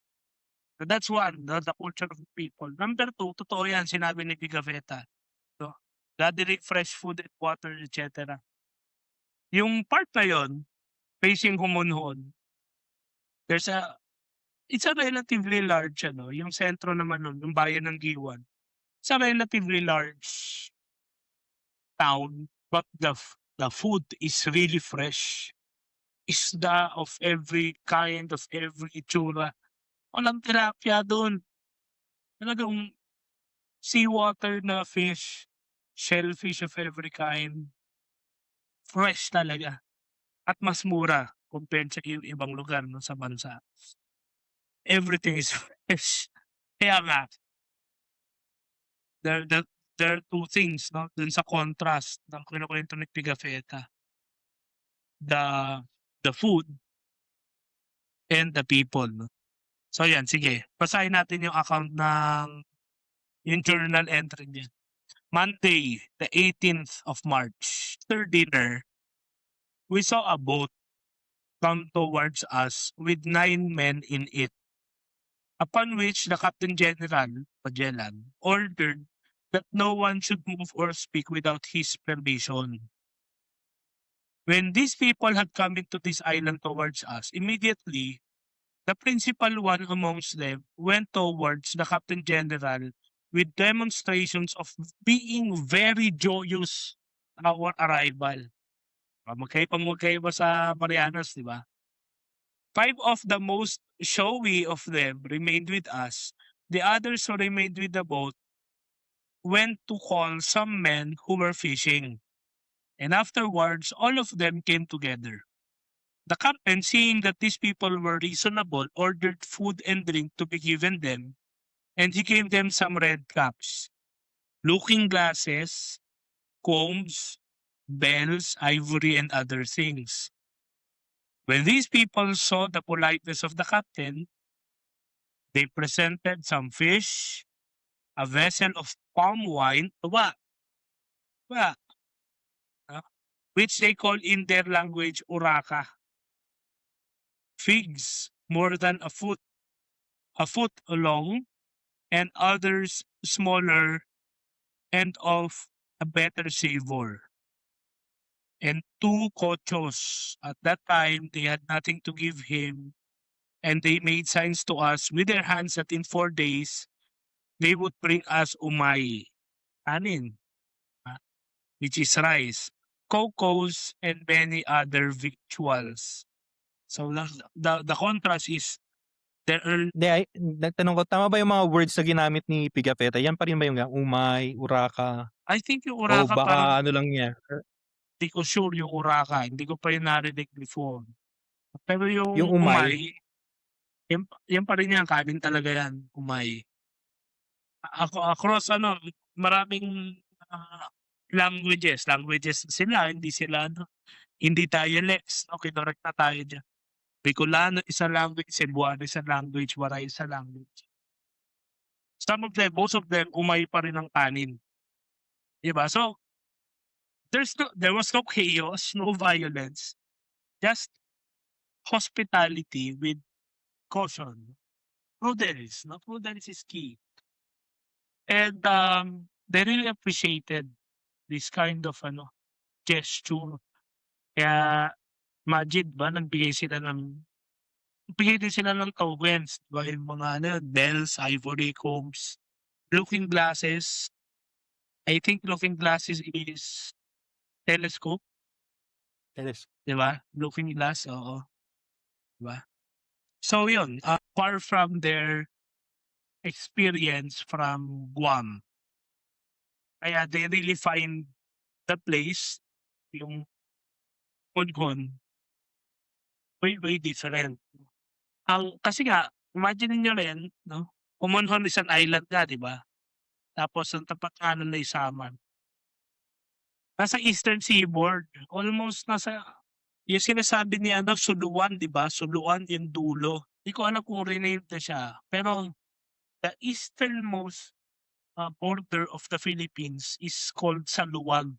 That's one, the culture of the people. Number two, totoo 'yan sinabi ni Pigafetta, 'no, gathering fresh food and water et cetera. Yung part na yun, facing Homonhon, there's a it's a relatively large ano, yung sentro naman nun, yung bayan ng Giwan. It's a relatively large town, but the food is really fresh. Isda of every kind, of every itsura. Walang tilapia dun. Talagang seawater na fish, shellfish of every kind, fresh talaga at mas mura compared sa yung ibang lugar 'no, sa bansa. Everything is fresh. Kaya nga, there there there are two things 'no, dun sa contrast ng kinukuwento ni Pigafetta, the the food and the people 'no. So yan, sige basahin natin yung account ng yung journal entry niya. Monday, the 18th of March, after dinner, we saw a boat come towards us with 9 men in it, upon which the Captain General, Magellan, ordered that no one should move or speak without his permission. When these people had come into this island towards us, immediately the principal one amongst them went towards the Captain General with demonstrations of being very joyous our arrival. Magkaiba sa Marianas, di ba? 5 of the most showy of them remained with us. The others who remained with the boat went to call some men who were fishing. And afterwards, all of them came together. The captain, seeing that these people were reasonable, ordered food and drink to be given them, and he gave them some red caps, looking glasses, combs, bells, ivory, and other things. When these people saw the politeness of the captain, they presented some fish, a vessel of palm wine, tuba, which they call in their language uraka, figs more than a foot long, and others smaller and of a better savor, and 2 cochos. At that time, they had nothing to give him, and they made signs to us with their hands that in 4 days, they would bring us umay, kanin, which is rice, cocos, and many other victuals. So the contrast is there are Hindi, nagtanong ko, tama ba yung mga words na ginamit ni Pigafetta, yan pa rin ba yung umay, uraka, I think yung o uraka parang baka ano lang niya, di ko sure yung uraka, hindi ko pa yun narinig before. Pero yung yung umay? umay, yan pa rin yan, kanin talaga yan, umay. Across ano, maraming, languages sila, hindi sila ano, hindi dialects 'no, kinorek na tayo diyan. Bicolano isang language, Cebuano isang language, Waray isang language. Some of them, most of them, umay pa rin ang kanin, 'di ba? So, there was no chaos, no violence, just hospitality with caution. Prudence, no? Prudence is key. And they really appreciated this kind of gesture. Kaya imagine ba nagbigay din sila ng tokens, 'di ba, yung mga bells, ivory combs, looking glasses. I think looking glasses is telescope, Yes. 'di ba? Looking glass, oo, 'di ba? So yun, far from their experience from Guam. Kaya they really find the place, yung Congon, way different. Kasi nga, imagine niyo rin 'no, Comonhon is an island nga, 'di ba? Tapos ang tapat kanan ay Samar. Nasa Eastern Seaboard, almost nasa yung sinasabi ni Suluan, 'di ba? Suluan yung dulo. Di ko alam kung renamed na siya, pero the easternmost, border of the Philippines is called Saluwag.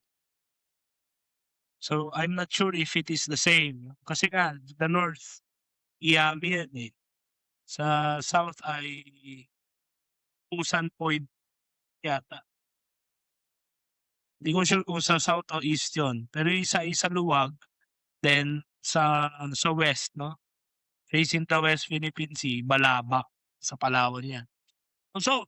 So, I'm not sure if it is the same. Kasi nga, the north, Iami yan eh. Sa south ay Pusan Point yata. Di ko sure kung sa south o east yun. Pero yung isa ay Saluwag, then sa west, no? Facing the West Philippine Sea, Balabac, sa Palawan yan. So,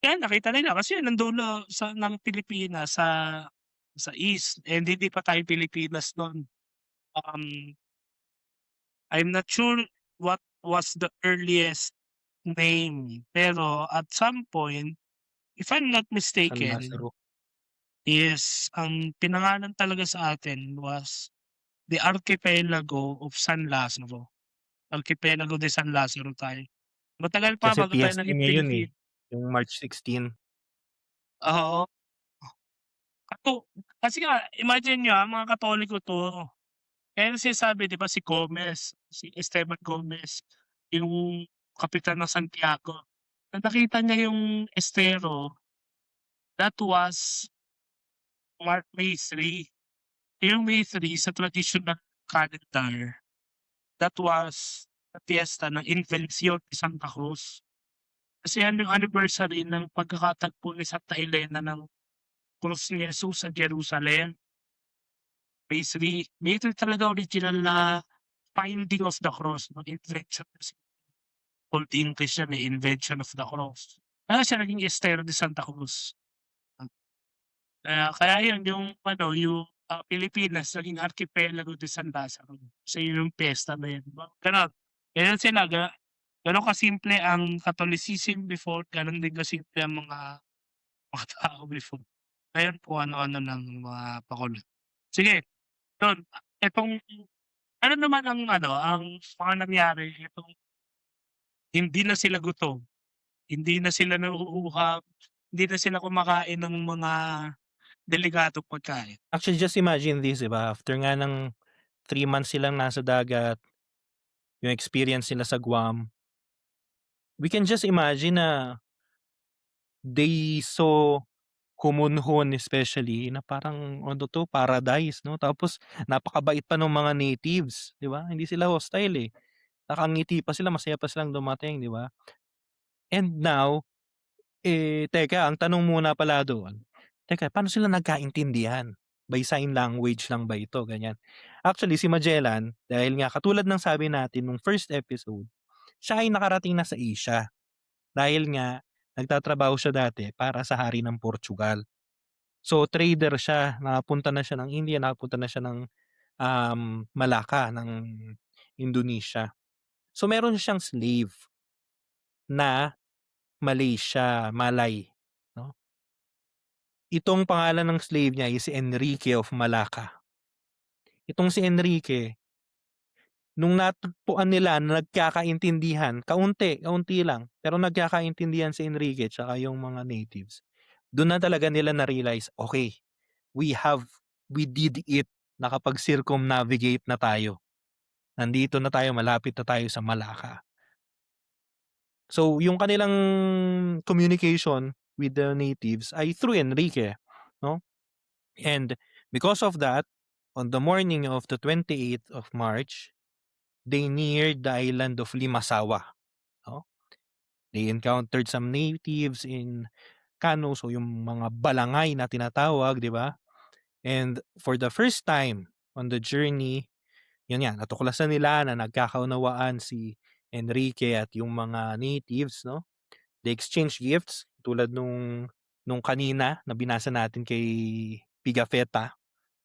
kaya nakita nila kasi yun ang dulo ng Pilipinas sa east, and hindi pa tayo Pilipinas nun. Um, I'm not sure what was the earliest name, pero at some point, if I'm not San mistaken, Lazaro. is ang pinangalan talaga sa atin was the Archipelago of San Lazaro. Archipelago de San Lazaro tayo. Matagal pa Kasi bago tayo fiesta naging niya yun, eh, Pilipino. yung March 16. Oo. Kasi nga imagine niyo, mga Katoliko 'to. Kaya sinasabi 'di ba si Gomez, si Esteban Gomez, yung kapitan ng Santiago, nang nakita niya yung estero, that was May 3. Yung May 3 sa traditional calendar, that was the fiesta ng Invención de Santa Cruz. Kasi yan yung anniversary ng pagkakatagpo ni Santa Elena ng krus ni Jesus sa Jerusalem. May 3. May 3 talaga original na finding of the cross, no, invention kasi Old English yan, eh, invention of the cross. Kaya siya naging Estero de Santa Cruz. Kaya yun yung yung, Pilipinas naging Archipelago de San Lazaro. Kasi yun yung piyesta na yun, 'di ba? Gano'n. Ganun sila, gano'n kasimple ang Catholicism before, gano'n din kasimple ang mga tao before. Ngayon kung ano-ano ng mga pakulo. Sige, dun, etong ano naman ang ang mga nangyari itong hindi na sila gutom, hindi na sila nauuhaw, hindi na sila kumakain ng mga delikadong pagkain. Actually, just imagine this, 'di ba? After nga ng 3 months silang nasa dagat, yung experience nila sa Guam, we can just imagine na they saw Comonhon especially na parang ano 'to, paradise 'no? Tapos napakabait pa nung mga natives, 'di ba? Hindi sila hostile, eh. Nakangiti pa sila, masaya pa silang dumating, 'di ba? And now, teka ang tanong muna pala doon, teka paano sila nagkaintindihan? By sign language lang ba ito, ganyan? Actually si Magellan, dahil nga katulad ng sabi natin nung first episode, siya ay nakarating na sa Asia. Dahil nga nagtatrabaho siya dati para sa hari ng Portugal. So trader siya, nakapunta na siya ng India, nakapunta na siya ng, Malacca ng Indonesia. So meron siyang slave na Malay, 'no. Itong pangalan ng slave niya is si Enrique of Malacca. Itong si Enrique, nung natagpuan nila na nagkakaintindihan, kaunti lang, pero nagkakaintindihan si Enrique tsaka yung mga natives, dun na talaga nila na-realize, "Okay, we did it, nakapag-circumnavigate na tayo. Nandito na tayo, malapit na tayo sa Malacca." So, yung kanilang communication with the natives ay through Enrique, 'no? And because of that, on the morning of the 28th of March, they neared the island of Limasawa. No? They encountered some natives in canoes o yung mga balangay na tinatawag, di ba? And for the first time on the journey, yun yan, natuklasan nila na nagkakaunawaan si Enrique at yung mga natives, no? They exchange gifts tulad nung kanina na binasa natin kay Pigafetta,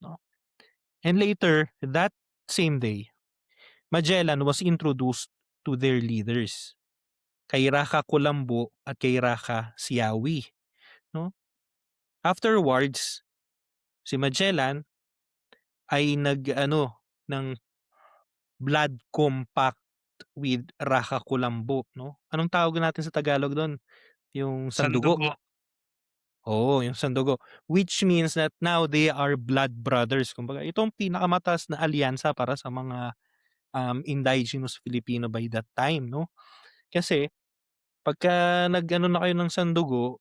no? And later, that same day, Magellan was introduced to their leaders, kay Raka Kulambo at kay Raka Siawi, no? Afterwards, si Magellan ay nag-ano ng blood compact with Raka Kulambo, no? Anong tawag natin sa Tagalog do'n? Yung sandugo. Sandugo. Oo, yung sandugo. Which means that now they are blood brothers. Kumbaga, itong pinakamataas na alyansa para sa mga indigenous Filipino by that time, no? Kasi pagka nag-ano na kayo ng sandugo,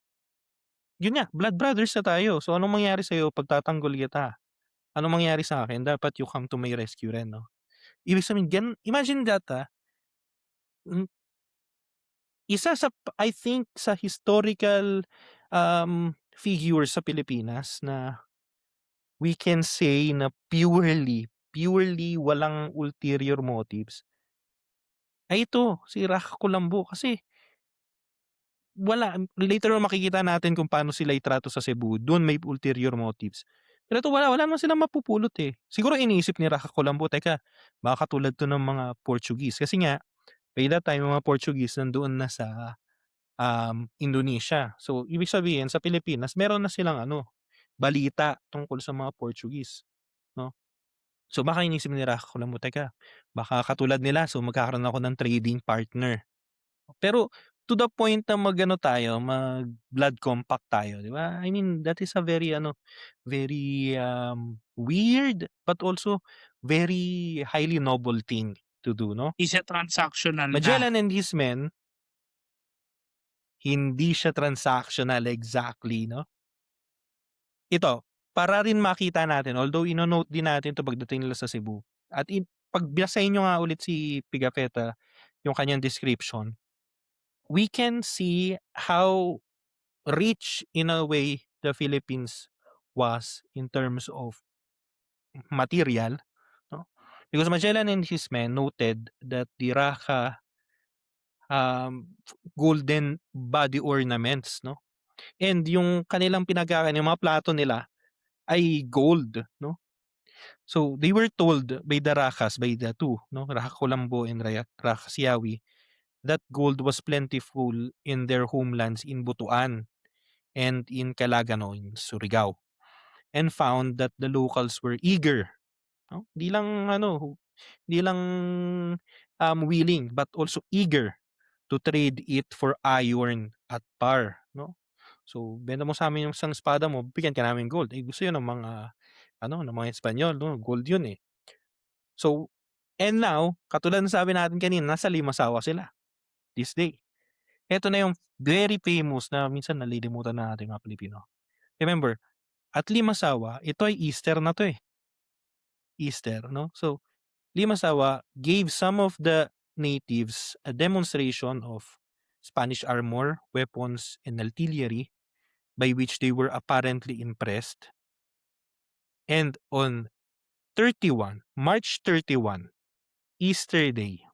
yun nga, blood brothers na tayo. So anong mangyari sa'yo pag tatanggol kita? Anong mangyari sa akin? Dapat you come to my rescue rin, no? Ibig sabihin, imagine that, mm, isa sa I think sa historical figure sa Pilipinas na we can say na purely walang ulterior motives, ay ito, si Raka Kulambo. Kasi wala, later on makikita natin kung paano sila itrato sa Cebu, doon may ulterior motives. Pero ito wala naman silang mapupulot, eh. Siguro iniisip ni Raka Kulambo, teka, baka katulad 'to ng mga Portuguese. Kasi nga, by that time, yung mga Portuguese nandoon na sa, Indonesia. So, ibig sabihin sa Pilipinas meron na silang ano, balita tungkol sa mga Portuguese, 'no? So, baka inisip ni Raka Kulambo, teka, baka katulad nila, so magkakaroon ako ng trading partner. Pero to the point na mag-ano tayo, mag-blood compact tayo, 'di ba? I mean, that is a very ano, very, weird but also very highly noble thing to do, 'no? Isa transactional na. Magellan and his men, hindi siya transactional exactly, 'no? Ito, para rin makita natin, although ino-note din natin 'to pagdating nila sa Cebu at 'pag basahin niyo nga ulit si Pigafetta, yung kanyang description, we can see how rich in a way the Philippines was in terms of material, no? Because Magellan and his men noted that the Raka golden body ornaments, no? And yung kanilang yung mga plato nila ay gold, no? So they were told by the Rakas, by the two, no, Raka Colambo and Raka Siawi, that gold was plentiful in their homelands in Butuan and in Calagano in Surigao, and found that the locals were eager, no? Di lang willing but also eager to trade it for iron at par, no? So, benta mo sa amin yung isang espada mo, bigyan ka namin gold. Eh, gusto yun ng mga ng mga Espanyol, 'no, gold yun, eh. So, and now, katulad ng sabi natin kanina, nasa Limasawa sila this day. Eto na yung very famous na minsan nalilimutan na nating mga Pilipino. Remember, at Limasawa, ito ay Easter na 'to, eh, Easter, 'no? So, Limasawa gave some of the natives a demonstration of Spanish armor, weapons, and artillery by which they were apparently impressed. And on March 31, Easter Day,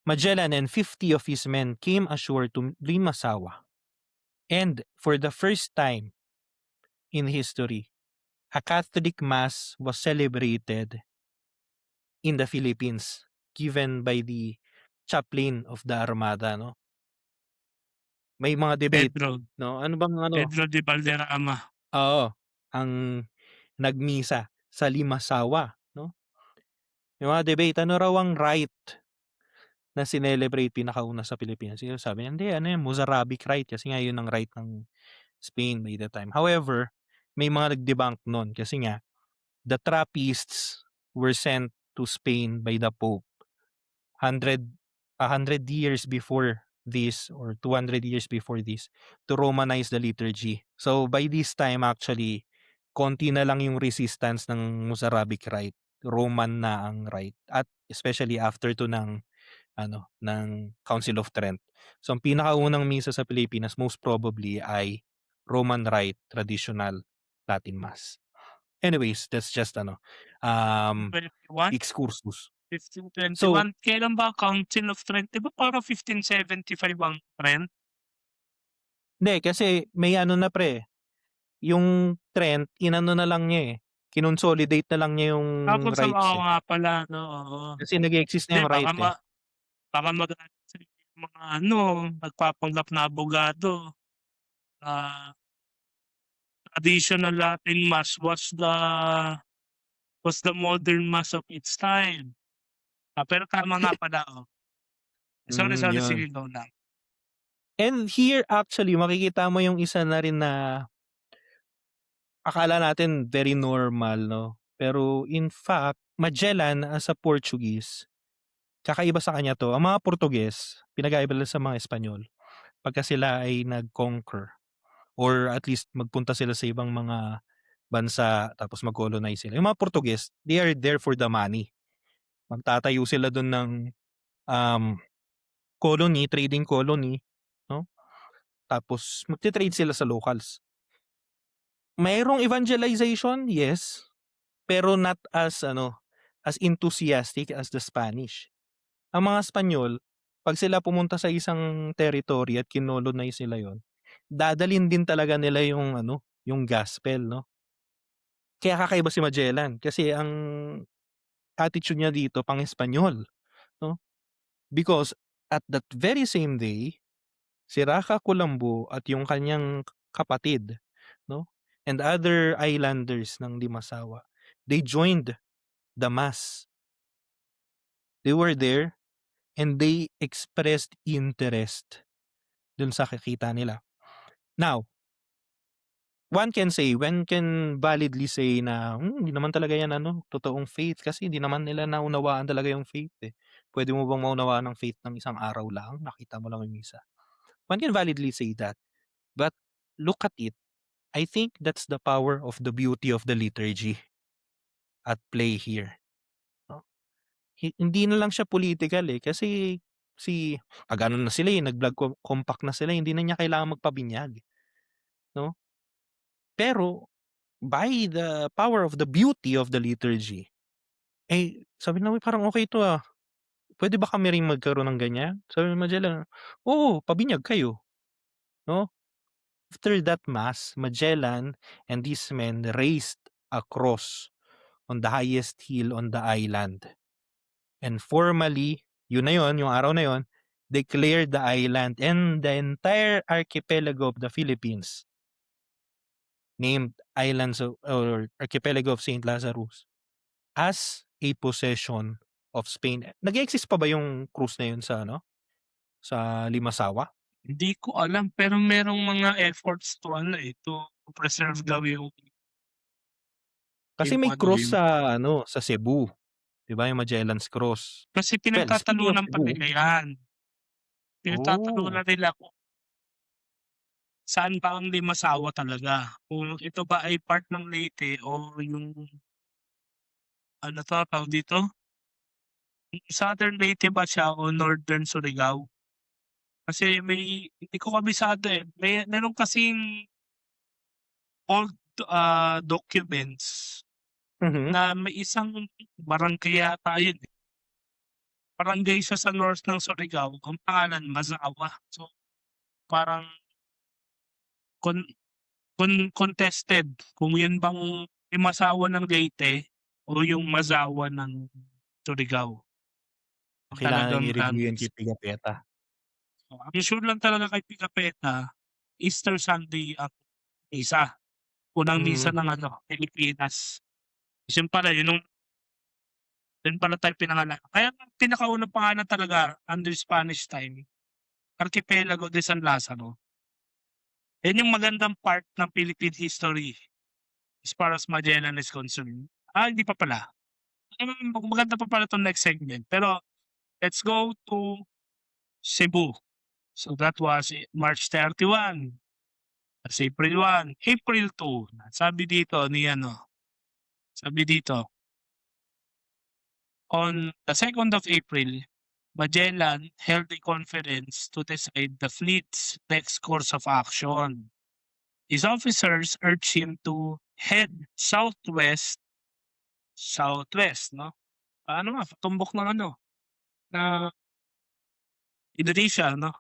Magellan and 50 of his men came ashore to Limasawa. And for the first time in history, a Catholic Mass was celebrated in the Philippines, given by the chaplain of the Armada, no? May mga debate, Pedro. no? Ano bang Pedro de Valderrama. Oo, ang nagmisa sa Limasawa, no? Yung mga debate, ano raw ang rite na sinelebrate pinakauna sa Pilipinas? Yung sabi niya, hindi, ano yan, Mozarabic rite, kasi nga yun ang rite ng Spain by the time. However, may mga nag-debunk nun kasi nga, the Trappists were sent to Spain by the Pope 100 100 years before this or 200 years before this to Romanize the liturgy. So by this time actually konti na lang yung resistance ng Mozarabic Rite, Roman na ang Rite at especially after ng ng Council of Trent. So ang pinakaunang misa sa Pilipinas most probably ay Roman Rite traditional Latin Mass. Anyways, that's just um 21, excursus. So 1521. Kailan ba Council of Trent? 'Di ba parang 1575 ang Trent? hindi kasi may na pre, yung Trent inano na lang niya, kinonsolidate na lang niya yung Tapos rights, oo nga pala 'no, oo. Kasi nag-e-exist na Hindi yung baka right, baka magalit sa'yo yung mga nagpapanggap na abogado na traditional Latin Mass was the modern Mass of its time. Pero tama nga pala, oh. Sorry, sorry, Yun. sige, go lang. And here actually makikita mo yung isa na rin na akala natin very normal 'no, pero in fact Magellan as a Portuguese, kakaiba sa kanya 'to, ang mga Portuges pinag-aiba nila sa mga Espanyol pagka sila ay nag-conquer or at least magpunta sila sa ibang mga bansa tapos mag-colonize sila. Yung mga Portuges, they are there for the money. Magtatayo sila dun ng, um, colony, trading colony 'no, tapos magte-trade sila sa locals. Mayroong evangelization, yes, pero not as as enthusiastic as the Spanish. Ang mga Espanyol, 'pag sila pumunta sa isang territory at kinolonize nila yon, dadalhin din talaga nila yung yung gospel 'no. Kaya kakaiba si Magellan kasi ang attitude niya dito pang-Espanyol 'no. Because at that very same day, si Raja Colombo at yung kanyang kapatid 'no, and other islanders ng Limasawa, they joined the mass. They were there and they expressed interest dun sa nakikita nila. Now, one can validly say na, hindi naman talaga yan totoong faith kasi hindi naman nila naunawaan talaga yung faith, eh. Puwede mo bang maunawaan ang faith ng isang araw lang, nakita mo lang yung misa? One can validly say that. But look at it, I think that's the power of the beauty of the liturgy at play here, 'no? Hindi na lang siya political, eh, kasi ano na sila, nag-blood compact na sila, hindi na niya kailangang magpabinyag, 'no? Pero by the power of the beauty of the liturgy, sabi namin parang, "Okey 'to, puwede ba kami ring magkaroon ng ganyan?" Sabi ni Magellan, "Oo, pabinyag kayo." 'No? After that mass, Magellan and these men raised a cross on the highest hill on the island. And formally, yun na yun, yung araw na yun, declared the island and the entire archipelago of the Philippines, named Islands or Archipelago of Saint Lazarus, as a possession of Spain. Nag-e-exist pa ba yung cruise na yun sa sa Limasawa? Hindi ko alam pero merong mga efforts to to preserve daw Kasi may cruise yung sa Cebu, 'di ba, yung Magellan's Cross. kasi Well, speaking of pinagtatalunan pa Cebu, nila yan. oh, Pinagtatalunan nila kung saan ba ang limasawa talaga, kung ito ba ay part ng Leyte o yung tawag dito, yung Southern Leyte ba siya o Northern Surigao? Kasi hindi ko kabisado, eh, meron kasing old, documents mhm, na may isang barangay yata yun, eh. Barangay siya sa north ng Surigao, ang pangalan Mazawa. So, parang con contested kung yun bang yung Masawa ng Leyte o yung Mazawa ng Surigao, yung kailangan talagang i-review yan kay Pigafetta. ang sure lang talaga kay Pigafetta, Easter Sunday ang misa, unang misa Mhm, ng Pilipinas. Kasi yun pala dun pala tayo pinangalan. Kaya ang pinakaunang pangalan talaga under Spanish time, Archipelago de San Lazaro. Yan yung magandang part ng Philippine history as far as Magellan is concerned. Hindi pa pala. Maganda pa pala 'tong next segment. Pero let's go to Cebu. So that was March 31. Tas April 1, April 2, sabi dito ni sabi dito, on the 2nd of April, Magellan held a conference to decide the fleet's next course of action. His officers urged him to head southwest, no? Tumbok ng na Indonesia, no?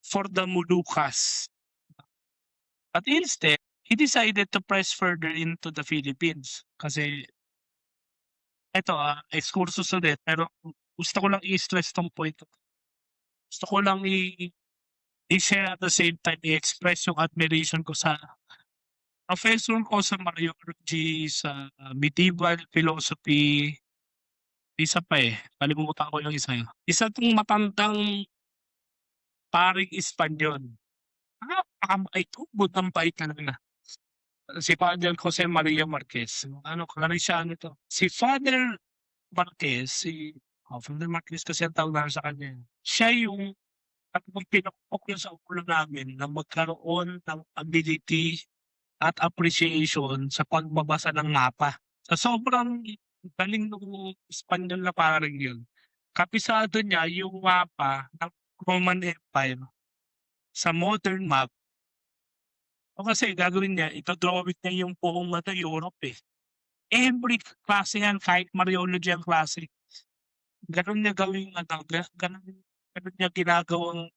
For the Moluccas. But instead, he decided to press further into the Philippines. Kasi, excursus ulit, pero gusto ko lang i-stress tong point. Gusto ko lang i-share at the same time, i-express yung admiration ko sa professor ko sa Mario G sa medieval philosophy. Isa pa kalimutan ko yung isa yun. Isa tong matandang paring Espanyol. Napakabait, butang bait talaga. Si Father Jose Maria Marquez. Clariciano to. Si Father Marquez, Father Marquez kasi ang tawag namin sa kanya. Siya yung pinakpok niya sa ulo namin na magkaroon ng ability at appreciation sa pagbabasa ng mapa. Sa sobrang galing ng Espanyol na paring yun, kapisado niya yung mapa ng Roman Empire sa modern map. O kasi gagawin niya, ito-drawing niya yung buong Europe Every klase yan, kahit Mariology ang klase. Ganun niya gawin, ganun niya ginagawang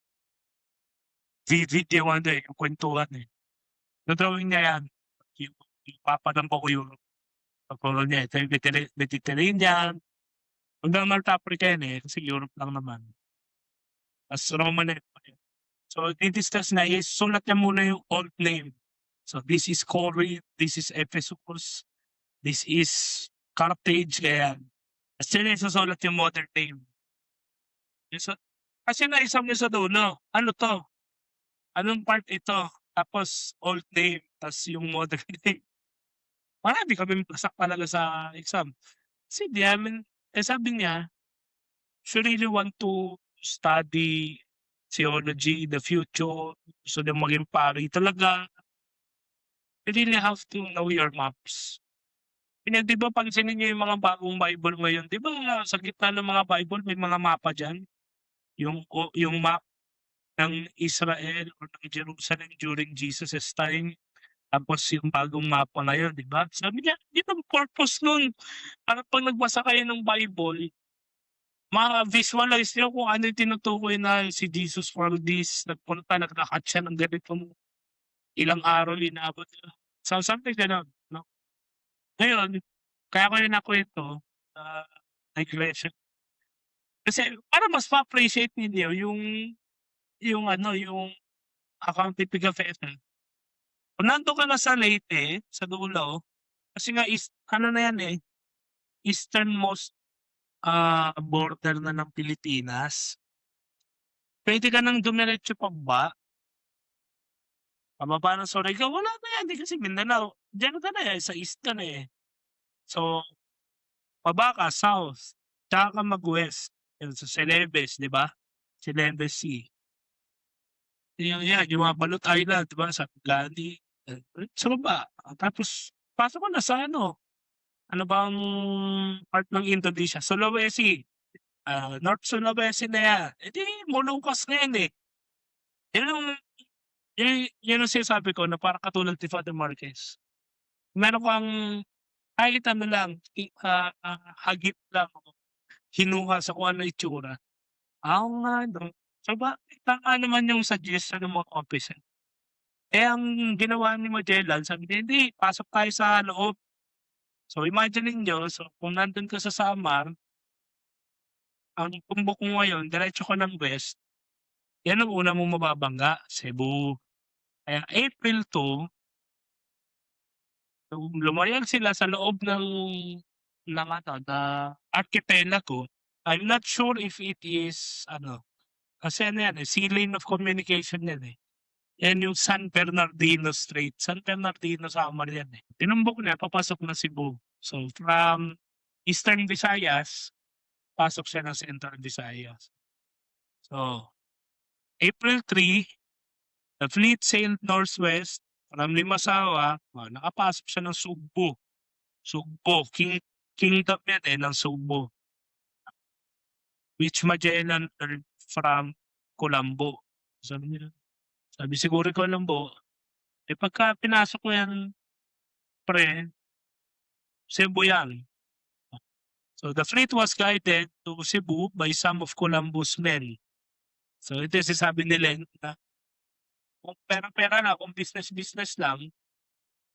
vivid yung yung kwentuhan Drawing niya yan, yung mapa ng buong Europe. Pagkulong niya, ito yung Mediterranean. Hanggang North Africa yan kasi Europe lang naman. As Roman Empire. So, i-discuss na, sulat niya muna yung old name. So, this is Corinth, this is Ephesus, this is Carthage, kaya. As yun susulat yung modern name. So, kasi naisam niya sa dulo, ano to? Anong part ito? Tapos, old name, tapos yung modern name. Marami kami pasak talaga sa exam. Kasi sabi niya, if you really want to study theology, the future, gusto niya maging pari, talaga, you really have to know your maps. Di ba pansinin niyo yung mga bagong Bible ngayon, di ba sa gitna ng mga Bible may mga mapa dyan? Yung map ng Israel or ng Jerusalem during Jesus' time, tapos yung bagong mapa ngayon, di ba? Sabi niya, yun ang purpose nun. Para pag nagbasa kayo ng Bible, ma-visualize niyo kung ano yung tinutukoy na si Jesus for this, naglakad siya ng ganitong ilang araw inaabot niya. So, something gano'n, no? Ngayon, kaya ko yun nakwento sa iglesia. Kasi para mas ma-appreciate ninyo yung account typical vessel. Kung nandun ka na sa Leyte, sa dulo, kasi nga na yan easternmost border na ng Pilipinas. Pwede ka nang dumiretso pababa ng Surigao, wala na yan, di kasi Mindanao. Diyan ka na sa east ka na So, baba ka south, tsaka ka mag-west. Sa Celebes, di ba? Celebes Sea. Yung mga Balot Island, di ba? Sa Gandhi. Sa baba. Tapos, pasok ko na sa ano bang part ng Indonesia? Sulawesi. North Sulawesi na yan. Di, Moluccas na yan Yun ang sinasabi ko na parang katulad ni Father Marquez. Meron kang kahit lang, hagip lang, hinuha sa kung ano itsura. Oo nga, no? So, tama naman yung suggestion ng mga officer. Ang ginawa ni Magellan, sabi niya, hindi, pasok tayo sa loob. So, imagine niyo, kung nandun ka sa Samar, ang tumbok mo ngayon, diretso ka ng west, yan ang una mong mababangga, Cebu. Kaya April 2, lumayan sila sa loob ng archipelago. I'm not sure if it is, kasi sea lane of communication yan Yan yung San Bernardino Strait. San Bernardino, Samar yan Tinumbok niya, papasok na Cebu. So, from Eastern Visayas, pasok siya ng Central Visayas. So, April 3, The fleet sailed northwest from Limasawa, nakapasok siya ng Sugbo. Sugbo, kingdom yan, ng Sugbo, which Magellan earned from Colombo. Sabi siguro Colombo, pagka pinasok mo yan pre, Cebu yan. So the fleet was guided to Cebu by some of Colombo's men. So ito yung sinasabi nila na kung pera-pera lang, kung business-business lang,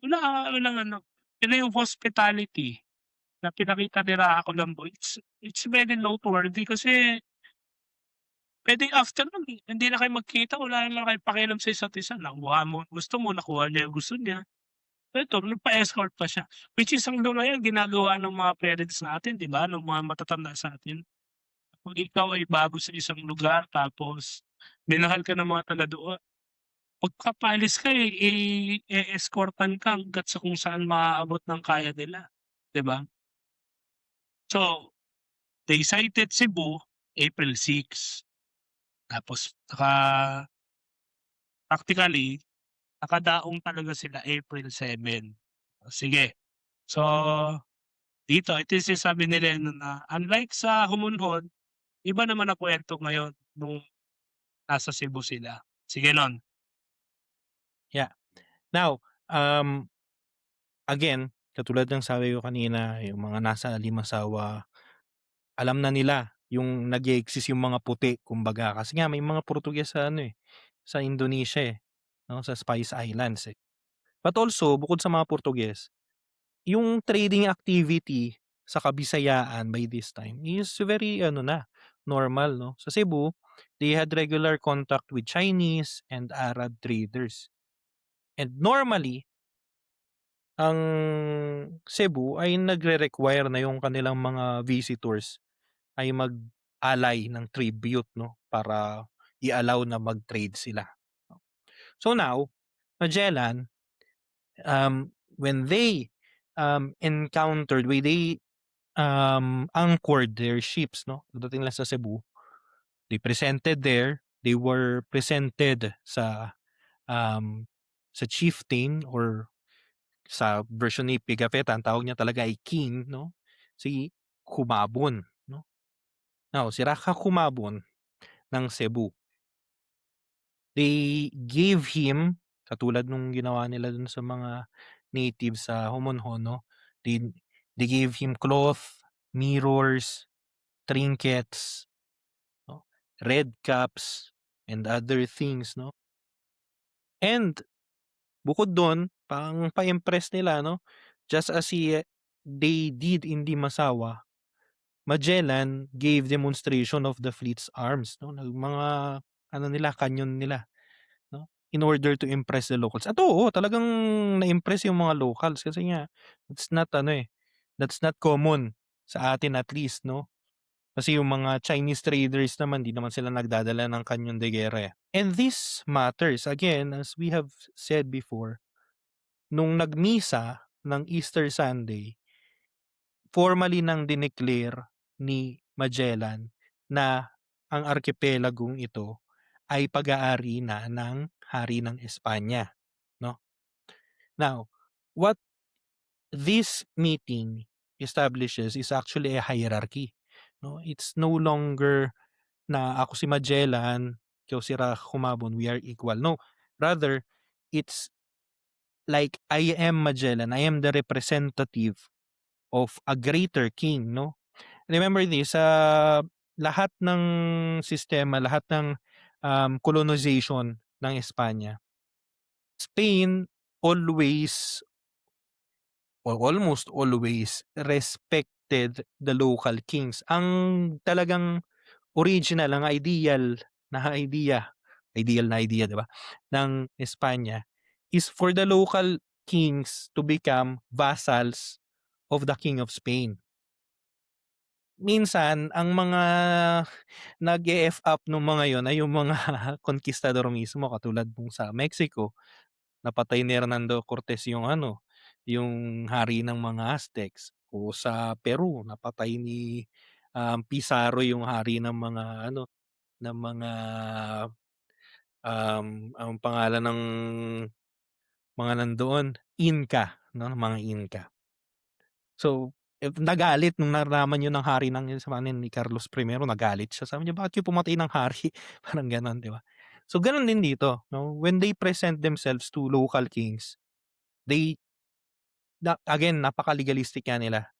walang ano, yun na yung hospitality na pinakita ni Raha Colombo. It's very noteworthy kasi puwedeng after nun hindi na kayo magkita, wala naman kayong pakialam sa isa't isa, nakuha mo gusto mo, nakuha niya yung gusto niya. Eto nagpa-escort pa siya, which is hanggang ngayon ginagawa ng mga parents natin, 'di ba, ng mga matatanda sa'tin. Kung ikaw ay bago sa isang lugar tapos minahal ka ng mga taga doon, pagkapaalis ka, e-escortan ka hangga't sa kung saan maaabot ng kaya nila, 'di ba? So, they sighted Cebu April 6, tapos practically nakadaong talaga sila April 7. Oh, sige. So, dito ito yung sinasabi nila na unlike sa Humonhon, iba naman ang kuwento ngayon nung nasa Cebu sila. Sige nun. Yeah. Now, again, katulad ng sabi ko kanina, yung mga nasa Limasawa, alam na nila yung nag-e-exist yung mga puti kumbaga. Kasi nga may mga Portuges sa ano, sa Indonesia, 'no, sa Spice Islands, eh. But also, bukod sa mga Portuges, yung trading activity sa Kabisayaan by this time is very ano na, normal 'no. Sa Cebu, they had regular contact with Chinese and Arab traders. And normally, ang Cebu ay nagre-require na yung kanilang mga visitors ay mag-alay ng tribute 'no, para i-allow na mag-trade sila. So now, Magellan, when they, when they, anchored their ships 'no, pagdating lang sa Cebu, they were presented sa chieftain or sa version ni Pigafetta ang tawag niya talaga ay king 'no, si Humabon 'no. Now si Raka Humabon ng Cebu, they gave him katulad nung ginawa nila dun sa mga natives sa Homonhon 'no, they they gave him cloth, mirrors, trinkets 'no, red caps, and other things 'no. And bukod dun pang pa-impress nila 'no, just as they did in Dimasawa, Magellan gave demonstration of the fleet's arms 'no, mga ano nila, kanyon nila 'no, in order to impress the locals. At oo, talagang na-impress yung mga locals kasi nga that's not ano, that's not common sa atin at least 'no. Kasi yung mga Chinese traders naman 'di naman sila nagdadala ng kanyon de guerra, eh. And this matters again as we have said before, nung nagmisa ng Easter Sunday, formally nang dineclare ni Magellan na ang arkipelagong ito ay pag-aari na ng Hari ng Espanya, 'no. Now, what this meeting establishes is actually a hierarchy, 'no. It's no longer na ako si Magellan, ikaw si Humabon, we are equal. No, rather it's like I am Magellan, I am the representative of a greater king, 'no. Remember this, lahat ng sistema, lahat ng, colonization ng Espanya, Spain always or almost always respected the local kings. Ang talagang original, ang ideal na idea, 'di ba, ng Espanya is for the local kings to become vassals of the King of Spain. Minsan ang mga nag-e-F up nung mga yon ay yung mga konkistador mismo katulad nung sa Mexico, napatay ni Hernando Cortez yung ano, yung hari ng mga Aztecs, o sa Peru napatay ni, Pizarro yung hari ng mga ano, ng mga Ang pangalan ng mga nandoon, Inca, 'no, mga Inca. So, nagalit nung nalaman yun ng hari ng sa ano ni Carlos I, nagalit siya. Sabi niya, "Bakit kayo pumatay ng hari?" Parang gano'n, 'di ba? So, gano'n din dito, 'no, when they present themselves to local kings, they again napaka-legalistic nga nila.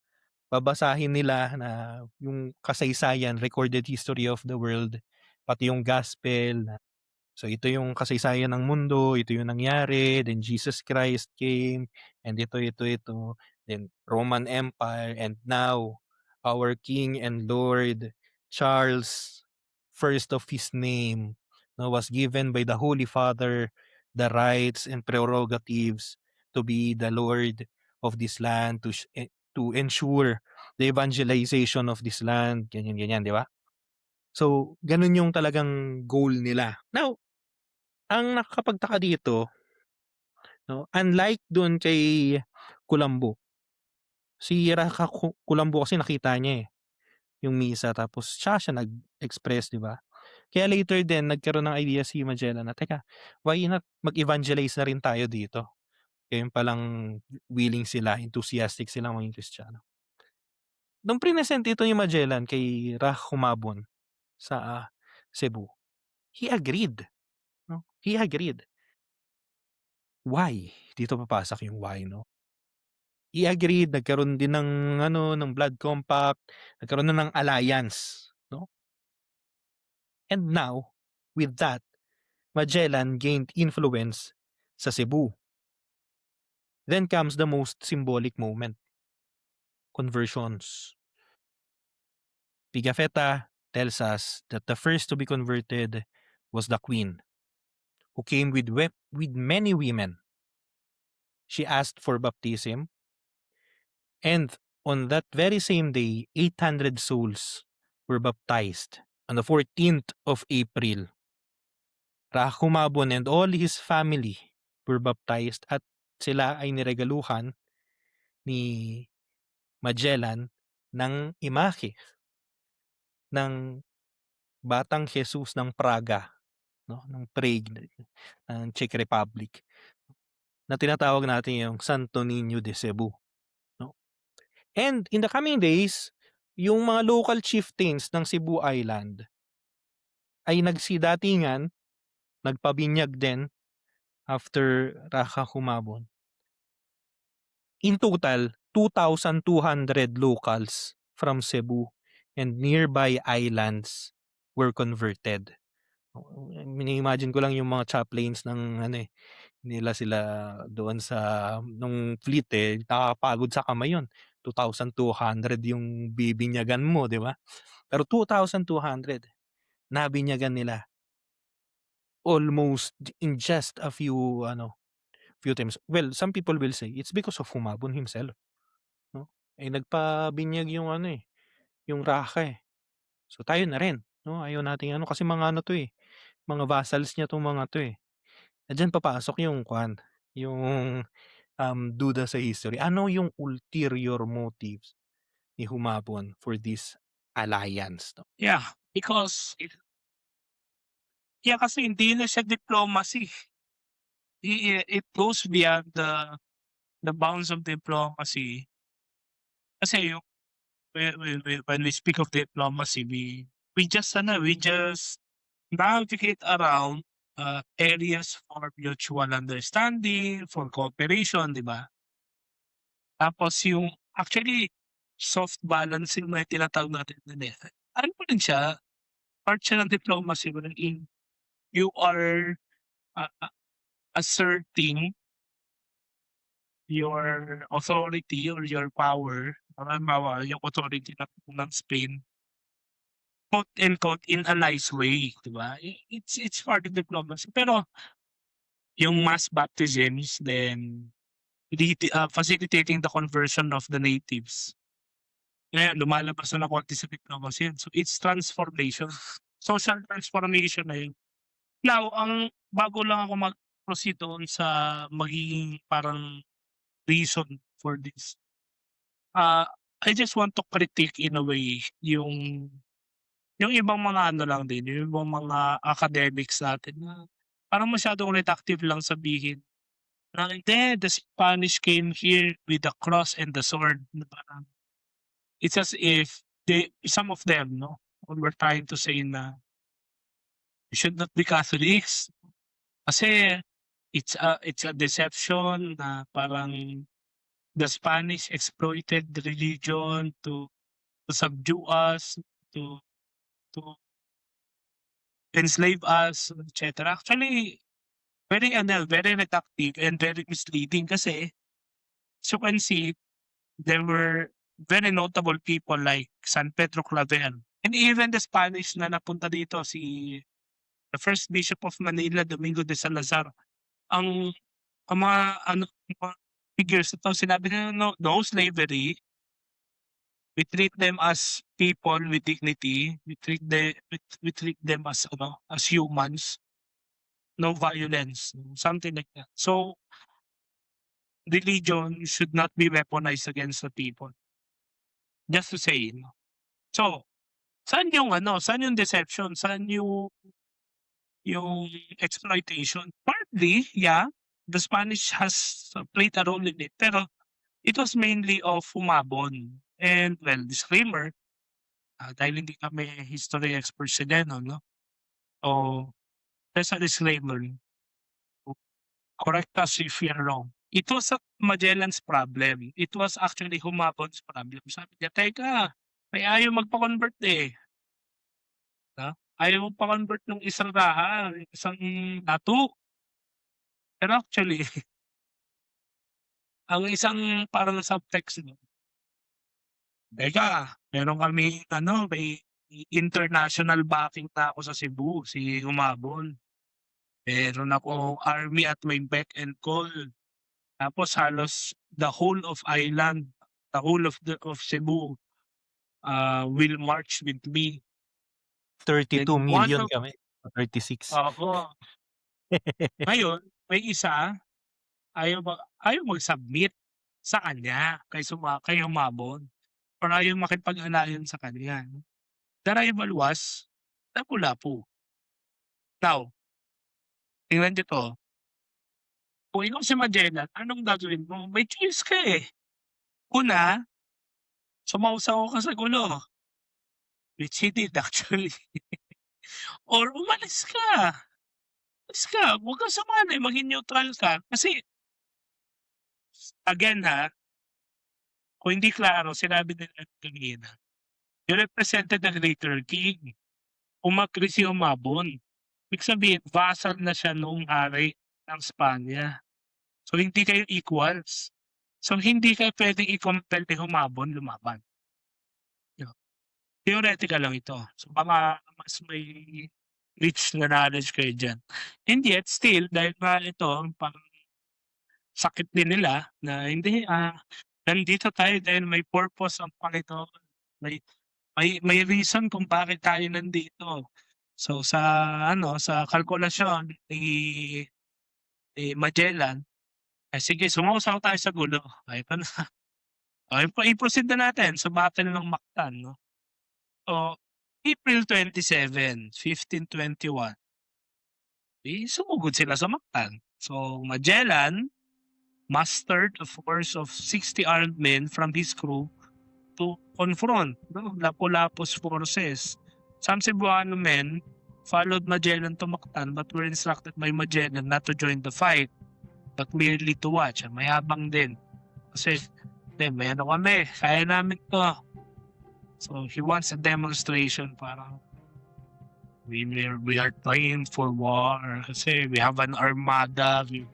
Babasahin nila na yung kasaysayan, recorded history of the world, pati yung gospel. So ito yung kasaysayan ng mundo, ito yung nangyari, then Jesus Christ came, and ito, then Roman Empire, and now our King and Lord Charles, first of his name, no, was given by the Holy Father the rights and prerogatives to be the Lord of this land, to ensure the evangelization of this land, ganyan, ganyan, di ba? So, ganun yung talagang goal nila. Now, ang nakakapagtaka dito, 'no, unlike dun kay Kulambo, si Kulambo kasi nakita niya, yung misa tapos siya nag-express, 'di ba? Kaya later din nagkaroon ng idea si Magellan na, "Teka, why not mag-evangelize na rin tayo dito?" Kaya yun palang willing sila, enthusiastic silang maging Kristiyano. Nung prinesent ito ni Magellan kay Humabon sa, Cebu, he agreed, 'no, he agreed. Why? Dito papasok yung why, 'no? I-agreed, nagkaroon din ng ano, ng blood compact, nagkaroon na ng alliance, 'no? And now, with that, Magellan gained influence sa Cebu. Then comes the most symbolic moment, conversions. Pigafetta tells us that the first to be converted was the queen, who came with many women. She asked for baptism, and on that very same day, 800 souls were baptized. On the 14th of April, Humabon and all his family were baptized at sila ay niregaluhan ni Magellan ng imahe ng Batang Jesus ng Praga, 'no, ng Prague, ng Czech Republic, na tinatawag natin yung Santo Niño de Cebu, 'no. And in the coming days, yung mga local chieftains ng Cebu Island ay nagsidatingan, nagpabinyag din after Humabon. In total, 2,200 locals from Cebu and nearby islands were converted. Mini-imagine ko lang yung mga chaplains ng ano, nila sila doon sa nung fleet, nakakapagod sa kamay yun. 2,200 yung bibinyagan mo, 'di ba? Pero 2,200 nabinyagan nila almost in just a few times. Well, some people will say it's because of Humabon himself. 'No? Nagpabinyag yung ano, yung Raka, eh. So, tayo na rin, 'no? Ayaw nating ano kasi mga ano 'to, mga vassals niya 'tong mga 'to, eh. Diyan papasok yung yung, duda sa history. Ano yung ulterior motives ni Humabon for this alliance, 'no? Yeah, because kasi hindi na siya diplomacy. It goes beyond the bounds of diplomacy. Kasi yung when we speak of diplomacy, we just navigate around, areas for mutual understanding, for cooperation, 'di ba? Tapos yung actually, soft balancing na yung tinatawag natin dun, eh. Ano pa rin siya, part siya ng diplomacy wherein you are, asserting your authority or your power. Halimbawa, yung authority ng Spain, quote unquote, in a nice way, 'di ba? It's part of diplomacy. Pero yung mass baptisms, then facilitating the conversion of the natives. Ngayon lumalabas na konti sa diplomacy yun. So, it's transformation. Social transformation na yun. Now, bago lang ako mag-proceed doon sa magiging parang reason for this, I just want to critique in a way yung ibang mga ano lang din, yung ibang mga academics natin na parang masyadong reductive lang sabihin na, "Hindi, the Spanish came here with the cross and the sword." Na parang it's as if some of them 'no, were trying to say na, "You should not be Catholics." Kasi it's a deception na parang the Spanish exploited the religion to subdue us, to to enslave us, et cetera. Actually, very reductive and very misleading kasi as you can see, there were very notable people like San Pedro Claver and even the Spanish na napunta dito, the first Bishop of Manila, Domingo de Salazar. Ang mga ano, mga figures na 'to sinabi nila, "No, no slavery. We treat them as people with dignity. We treat them as ano, as humans. No violence." Something like that. So, religion should not be weaponized against the people. Just to say, no? So, saan yung deception? Saan yung exploitation? Partly, yeah, the Spanish has played a role in it, pero it was mainly of humabon. And well, disclaimer, dahil hindi kami history experts din, no? So, there's a disclaimer. Correct us if we are wrong. It was not Magellan's problem. It was actually humabon's problem. Sabi niya, "Teka, may ayaw magpa-convert eh." No? Ayaw magpa-convert nung isang raha, isang datu. Pero actually, ang isang parang subtext nun, "Teka, meron kaming ano, may international backing na ako sa Cebu, si Humabon. Meron akong army at may beck and call. Tapos halos the whole of island, the whole of Cebu, will march with me." 32 And one million of kami, 36. oo. Ngayon, may isa ayaw mag-submit sa kanya kay Humabon or ayaw makipag-ugnayan sa kanya. The rival was Lapu-Lapu. Now, tingnan niyo 'to, kung ikaw si Magellan, anong gagawin mo? May choice ka, eh. Una, sumawsaw ka sa gulo, which he did actually, or umalis ka, huwag kang sumali, maging neutral ka. Kasi again kung hindi klaro sinabi nila kanina, you represented the greater king. Umagree si Humabon. Ibig sabihin vassal na siya noong hari ng Spanya. So hindi kayo equals. So hindi ka puwedeng i-compel ni Humabon lumaban. Yo theoretical lang ito. So baka mas may rich na knowledge kayo diyan. And yet still dahil nga ito parang sakit din nila na hindi, nandito tayo dahil may purpose ang Panginoon. May reason kung bakit tayo nandito. So sa kalkulasyon ni Magellan, sige sumausaw tayo sa gulo. Ito na, i-proceed na natin sa Battle ng Mactan 'no. So, April 27, 1521, sumugod sila sa Mactan. So, Magellan mustered a force of 60 armed men from his crew to confront Lapu-Lapu's forces. Some Cebuano men followed Magellan to Mactan but were instructed by Magellan not to join the fight but merely to watch. Mayabang din. Kasi may ano kami, kaya namin to. So he wants a demonstration, parang we are trained for war kasi we have an armada, we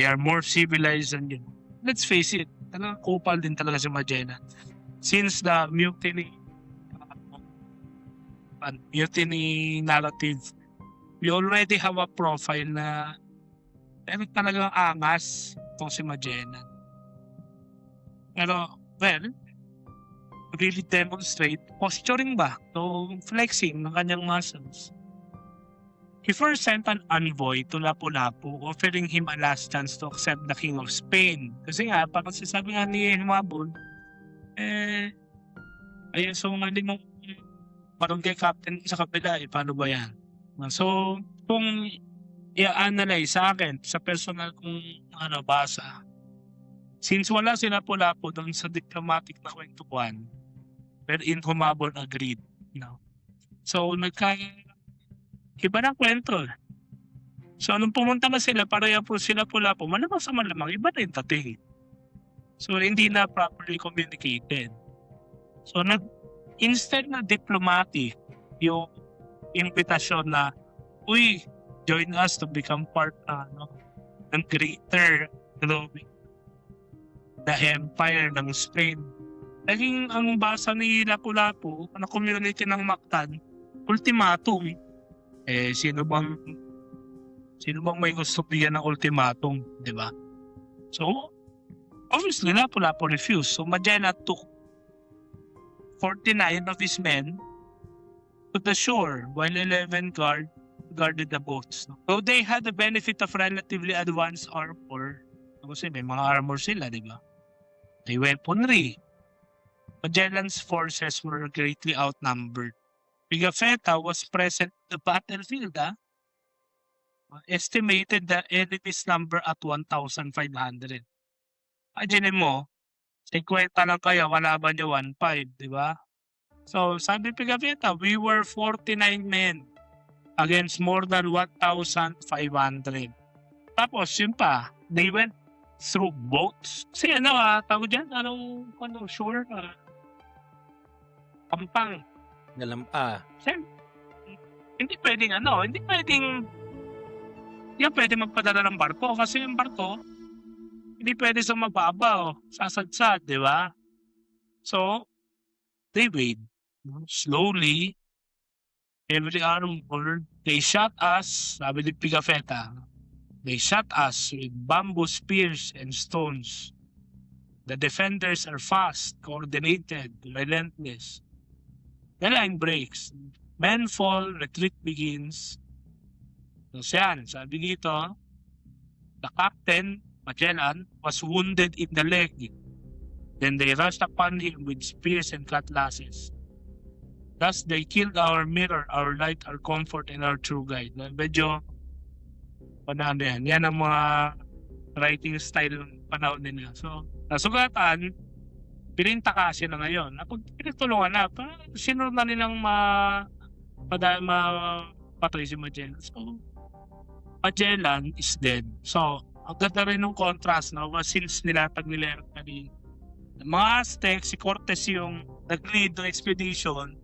are more civilized than you. Let's face it, talagang kupal din talaga si Magellan. Since the mutiny narrative, we already have a profile na talagang angas itong si Magellan. Pero, well, really demonstrate posturing ba, so flexing ng kanyang muscles. He first sent an envoy to Lapu-Lapu offering him a last chance to accept the King of Spain. Kasi nga, parang sabi nga ni Humabon, ayun, so nga din ng barangay captain sa kabila, paano ba yan? So, kung i-analyze sa akin, sa personal kong basa, since wala si Lapu-Lapu dun sa diplomatic na kwentuhan, wherein humabol agreed. So, iba ng kwento. So, nung pumunta na sila, pareha po sila Lapu-Lapu, malamang sa malamang, iba na yung dating. So, hindi na properly communicated. So, instead na diplomatic, yung invitation na, uy, join us to become part ng greater the empire ng Spain. Naging ang basa ni Lapu-Lapu na community ng Mactan, ultimatum. Sino bang may gusto bigyan ng ultimatum, di ba? So, obviously, Lapu-Lapu refused. So, Magellan took 49 of his men to the shore while 11 guarded the boats. So, they had the benefit of relatively advanced armor. Kasi may mga armor sila, di ba? They weaponry. Magellan's forces were greatly outnumbered. Pigafetta was present in the battlefield. Estimated the enemy's number at 1,500. Imagine mo, 50 lang kayo, kalaban niyo 1,500, di ba? So, sabi Pigafetta, we were 49 men against more than 1,500. Tapos, yun pa, they went through boats. Kasi tawag dyan, shore, Pampang. Hindi pwedeng magpadala ng barko kasi yung barko, hindi pwede sa mababaw, sasadsad, di ba? So, they wait. Slowly, every armor, they shot us, sabi ni Pigafetta, they shot us with bamboo spears and stones. The defenders are fast, coordinated, relentless. The line breaks. Men fall, retreat begins. So, sabi dito, the captain, Magellan, was wounded in the leg. Then they rushed upon him with spears and cutlasses. Thus, they killed our mirror, our light, our comfort, and our true guide. Medyo, yan. Yan ang mga writing style ng panahon nila. So, nasugatan, pininta kasi na ngayon. Pag pinagtulungan na, sino na nilang mapatay si Magellan. So, Magellan is dead. So, ang ganda rin ng contrast since nilatag nila yung mga Aztec, si Cortez yung nag-lead ng expedition,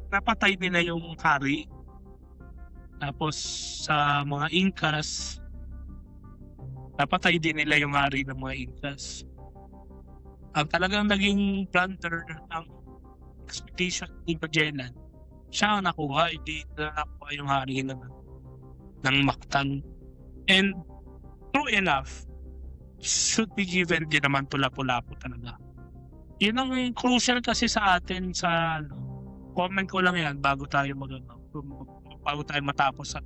napatay nila yung hari. Tapos sa mga Incas, napatay din nila yung hari ng mga Incas. Ang talagang naging blunder ng expedition ni Magellan, siya ang nakuha, hindi na nakuha yung hari ng Mactan. And true enough, should be given din naman to Lapu-Lapu talaga. Yun ang crucial kasi sa atin sa comment ko lang yan bago tayo matapos sa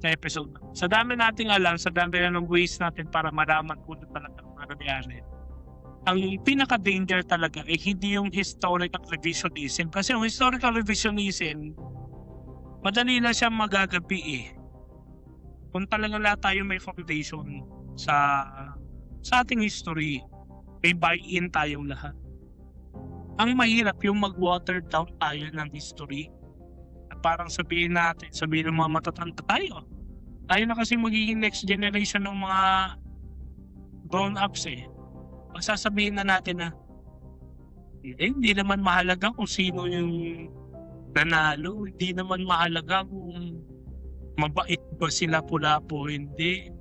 episode. Sa dami nating alam, sa dami na ng ways natin para malaman kung ano talaga ang nangyari. Ang pinaka-danger talaga ay hindi yung historical revisionism. Kasi yung historical revisionism, madali na siya magagabi kung talaga lahat tayo may foundation sa ating history, may buy-in tayong lahat. Ang mahirap yung mag-water down tayo ng history. At parang sabihin ng mga matatanda tayo. Tayo na kasi magiging next generation ng mga grown-ups Masasabihin na natin na hindi naman mahalaga kung sino yung nanalo. Hindi naman mahalaga kung mabait ba sila Lapu-Lapu, hindi.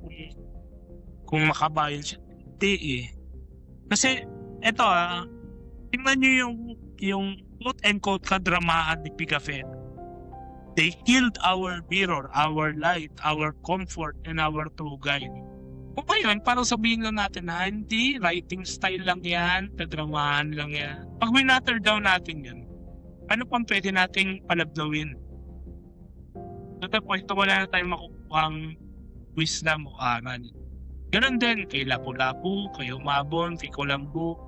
Kung makabayan siya, hindi Kasi, eto tingnan nyo yung quote-unquote kadramahan ni Pigafetta. They killed our mirror, our light, our comfort, and our true guide. Kung ba yun, parang sabihin lang natin na hindi, writing style lang yan, kadramahan lang yan. Pag winatter down natin yan, ano pang pwede nating palablawin? So, the point, wala na tayong makukuhang wisdom o aral. Ganon din kay Lapu-Lapu, kay Humabon, kay Colombo,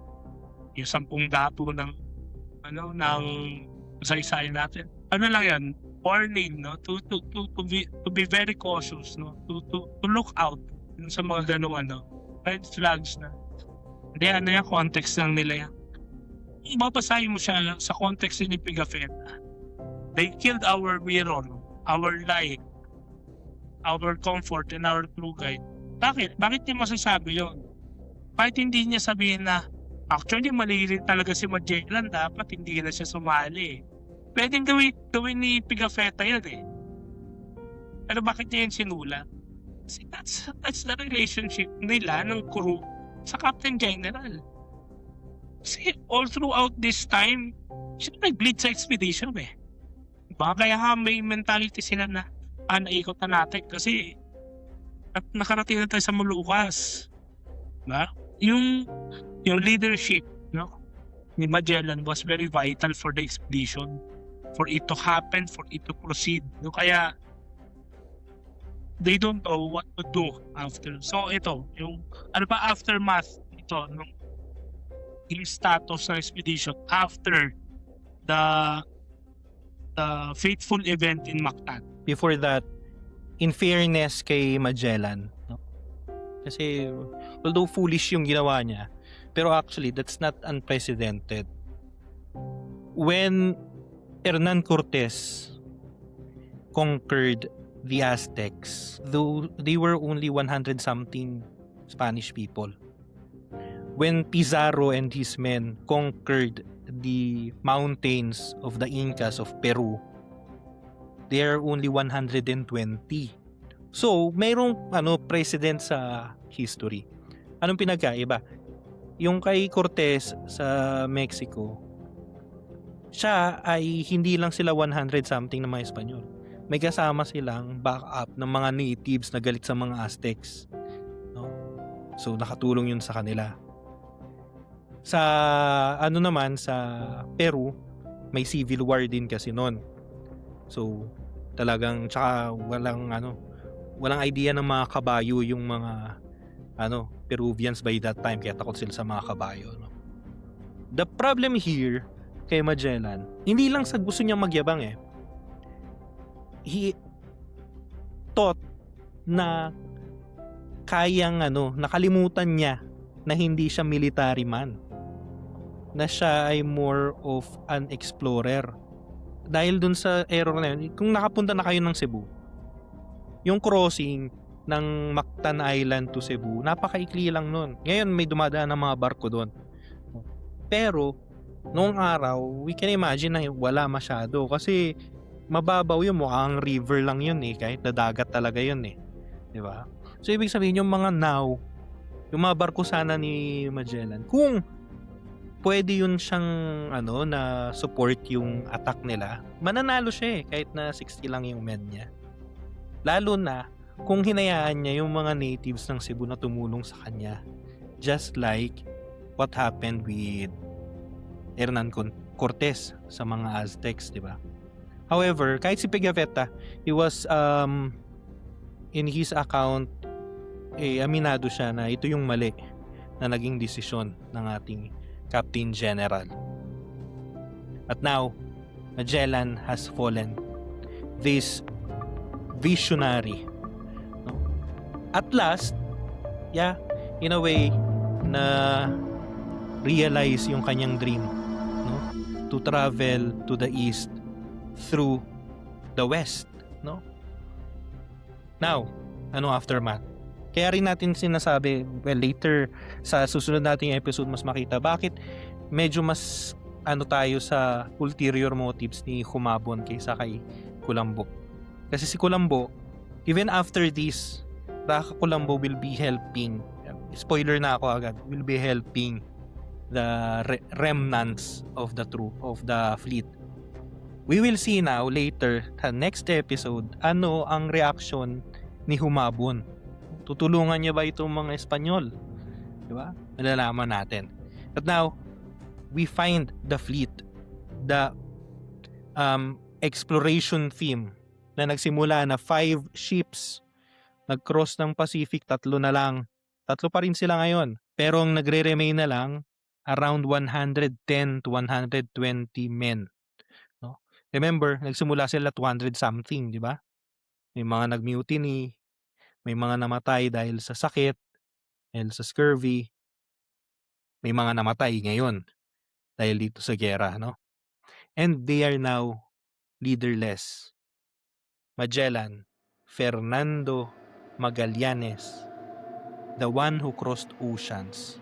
yung 10 dato ng isa-isahin natin. Ano lang yan, warning, no, to be very cautious, no, to look out dun sa mga gano'ng red flags na. Hindi, yan, context lang nila yan. Kung babasahin mo siya sa context ni Pigafetta, they killed our mirror, our light, our comfort, and our true guide. Bakit? Bakit niya masasabi yun? Bakit hindi niya sabihin na, actually, mali rin talaga si Magellan, dapat hindi na siya sumali. Pwedeng gawin ni Pigafetta yun eh. Pero bakit niya yun sinulat? Kasi that's the relationship nila ng crew sa Captain General. Kasi all throughout this time, siya nag-lead sa expedition eh. Baka kaya may mentality sila na naikot na natin kasi nakarating na tayo sa Molucas. Diba? Yung leadership, no, ni Magellan was very vital for the expedition, for it to happen, for it to proceed. No? Kaya they don't know what to do after. So ito, yung aftermath ito, no, yung status ng expedition after the fateful event in Mactan. Before that, in fairness kay Magellan, no? Kasi although foolish yung ginawa niya, pero actually that's not unprecedented. When Hernan Cortes conquered the Aztecs, though they were only 100 something Spanish people. When Pizarro and his men conquered the mountains of the Incas of Peru, they are only 120. So, mayroong precedent sa history. Anong pinagkaiba? Yung kay Cortes sa Mexico, siya ay hindi lang sila 100 something na mga Espanyol. May kasama silang backup ng mga natives na galit sa mga Aztecs. No? So, nakatulong yun sa kanila. Sa naman sa Peru, may civil war din kasi noon. So, talagang tsaka walang idea ng mga kabayo yung mga Peruvians by that time, kaya takot sila sa mga kabayo, no? The problem here kay Magellan, hindi lang sa gusto niyang magyabang eh. He thought na kayang nakalimutan niya na hindi siya military man, na siya ay more of an explorer. Dahil dun sa error na yun, kung nakapunta na kayo ng Cebu, yung crossing ng Mactan Island to Cebu, napakaikli lang nun. Ngayon may dumadaan ng mga barko doon. Pero noong araw, we can imagine na wala masyado kasi mababaw yun, mukhang river lang yun eh, kahit na dagat talaga yun eh. Di ba? So ibig sabihin yung mga now, yung mga barko sana ni Magellan, kung pwede yun siyang na support yung attack nila, mananalo siya eh, kahit na 60 lang yung men niya. Lalo na kung hinayaan niya yung mga natives ng Cebu na tumulong sa kanya. Just like what happened with Hernan Cortes sa mga Aztecs, di ba? However, kahit si Pigafetta, he was in his account aminado siya na ito yung mali na naging desisyon ng ating Captain General. At now, Magellan has fallen. This visionary, no? At last, in a way na realize yung kanyang dream, no? To travel to the east through the west, no? Now, aftermath? Kaya rin natin sinasabi, later sa susunod nating episode mas makita bakit medyo mas tayo sa ulterior motives ni Humabon kaysa kay Kulambo. Kasi si Kulambo, even after this, baka Kulambo will be helping, spoiler na ako agad, will be helping the remnants of the fleet. We will see now later sa next episode ang reaction ni Humabon. Tutulungan niya ba itong mga Espanyol? Diba? Malalaman natin. But now, we find the fleet, the exploration theme na nagsimula na 5 ships nag-cross ng Pacific, 3 na lang. 3 pa rin sila ngayon. Pero ang nagre-remain na lang around 110 to 120 men. No? Remember, nagsimula sila 200 something, di ba? May mga nag-mutiny, may mga namatay dahil sa sakit, dahil sa scurvy, may mga namatay ngayon dahil dito sa giyera, no? And they are now leaderless. Magellan, Fernando Magallanes, the one who crossed oceans.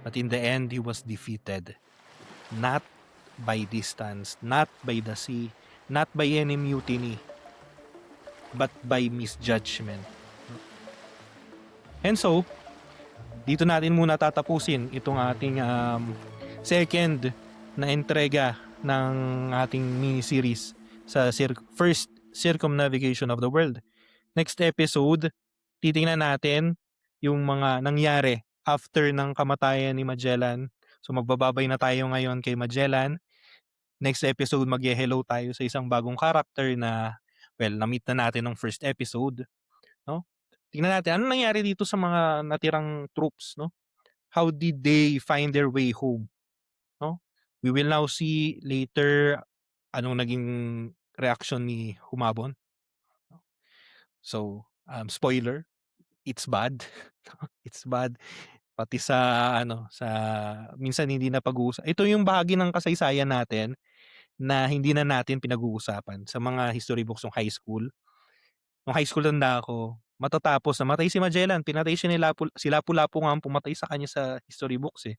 But in the end, he was defeated. Not by distance, not by the sea, not by any mutiny, but by misjudgment. And so, dito natin muna tatapusin itong ating second na entrega ng ating mini-series sa first circumnavigation of the world. Next episode, titingnan natin yung mga nangyari after ng kamatayan ni Magellan. So magbababay na tayo ngayon kay Magellan. Next episode, mag-hello tayo sa isang bagong character na, well, na-meet na natin ng first episode. No? Tingnan natin, ano nangyari dito sa mga natirang troops, no? How did they find their way home? No? We will now see later anong naging reaction ni Humabon. So, spoiler, it's bad. It's bad. Pati sa sa minsan hindi na pag-uusap. Ito yung bahagi ng kasaysayan natin na hindi na natin pinag-uusapan sa mga history books ng high school. Nung high school tanda ako, matatapos namatay si Magellan, pinatay siya ni si Lapu-Lapu nga ang pumatay sa kanya sa history books eh.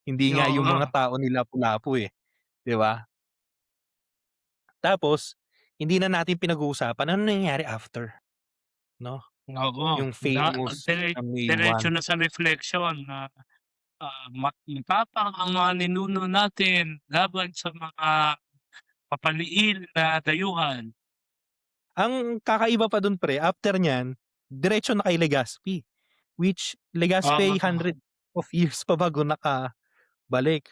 Hindi nga yung Oo, mga tao ni Lapu-Lapu eh, 'di ba? Tapos hindi na natin pinag-uusapan ano nangyari after, 'no? oo. Yung famous na May 1. Diretso na sa reflection na, matapang ang mga ninuno natin laban sa mga papaliin na dayuhan. Ang kakaiba pa dun pre, after niyan, diretso na kay Legazpi. Which Legazpi Oo, hundred of years pa bago nakabalik.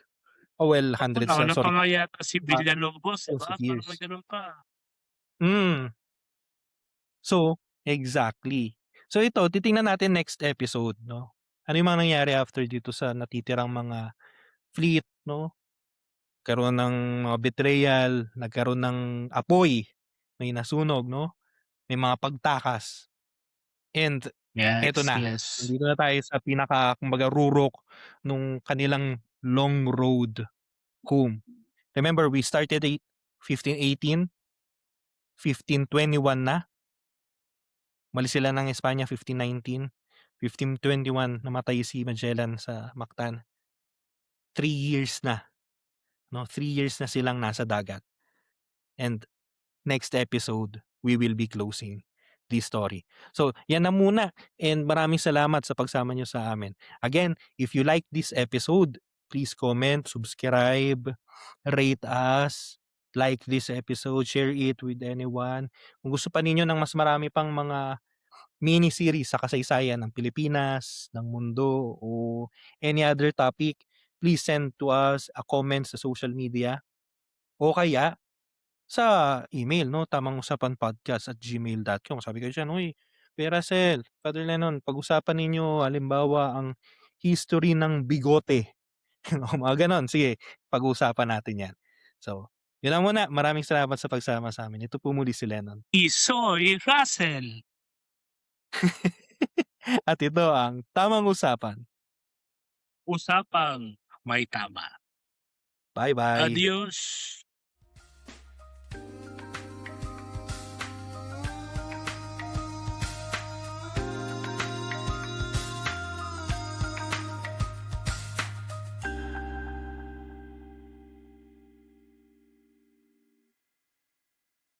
Oh well, oo, hundreds nauna pa sorry, nga yata si Villalobos, 'di thousands ba? of Parang may years. gano'n pa. Hmm, so exactly. So ito, titingnan natin next episode, 'no? Ano yung mga nangyari after dito sa natitirang mga fleet, 'no? Nagkaroon ng mga betrayal, nagkaroon ng apoy, may nasunog, 'no? May mga pagtakas. And eto Yes, na, yes. nandito na tayo sa pinaka kumbaga rurok nung kanilang long road home. Remember we started 1518, 1521 na, umalis sila ng Espanya 1519, 1521 namatay si Magellan sa Mactan. 3 years na, 'no, 3 years na silang nasa dagat. And next episode, we will be closing this story. So, yan na muna and maraming salamat sa pagsama nyo sa amin. Again, if you like this episode, please comment, subscribe, rate us, like this episode, share it with anyone. Kung gusto pa ninyo ng mas marami pang mga mini-series sa kasaysayan ng Pilipinas, ng mundo, o any other topic, please send to us a comment sa social media o kaya sa email 'no, tamangusapanpodcast@gmail.com. Sabi ko diyan, "Uy, Kuya Russell, Father Lennon, pag-usapan ninyo halimbawa ang history ng bigote." O mga gano'n, sige pag-uusapan natin 'yan. So, 'yun lang muna, maraming salamat sa pagsama sa'min. Ito po muli si Lennon. Isoy Russell, At ito ang Tamang Usapan. usapang may tama. Bye-bye. Adios.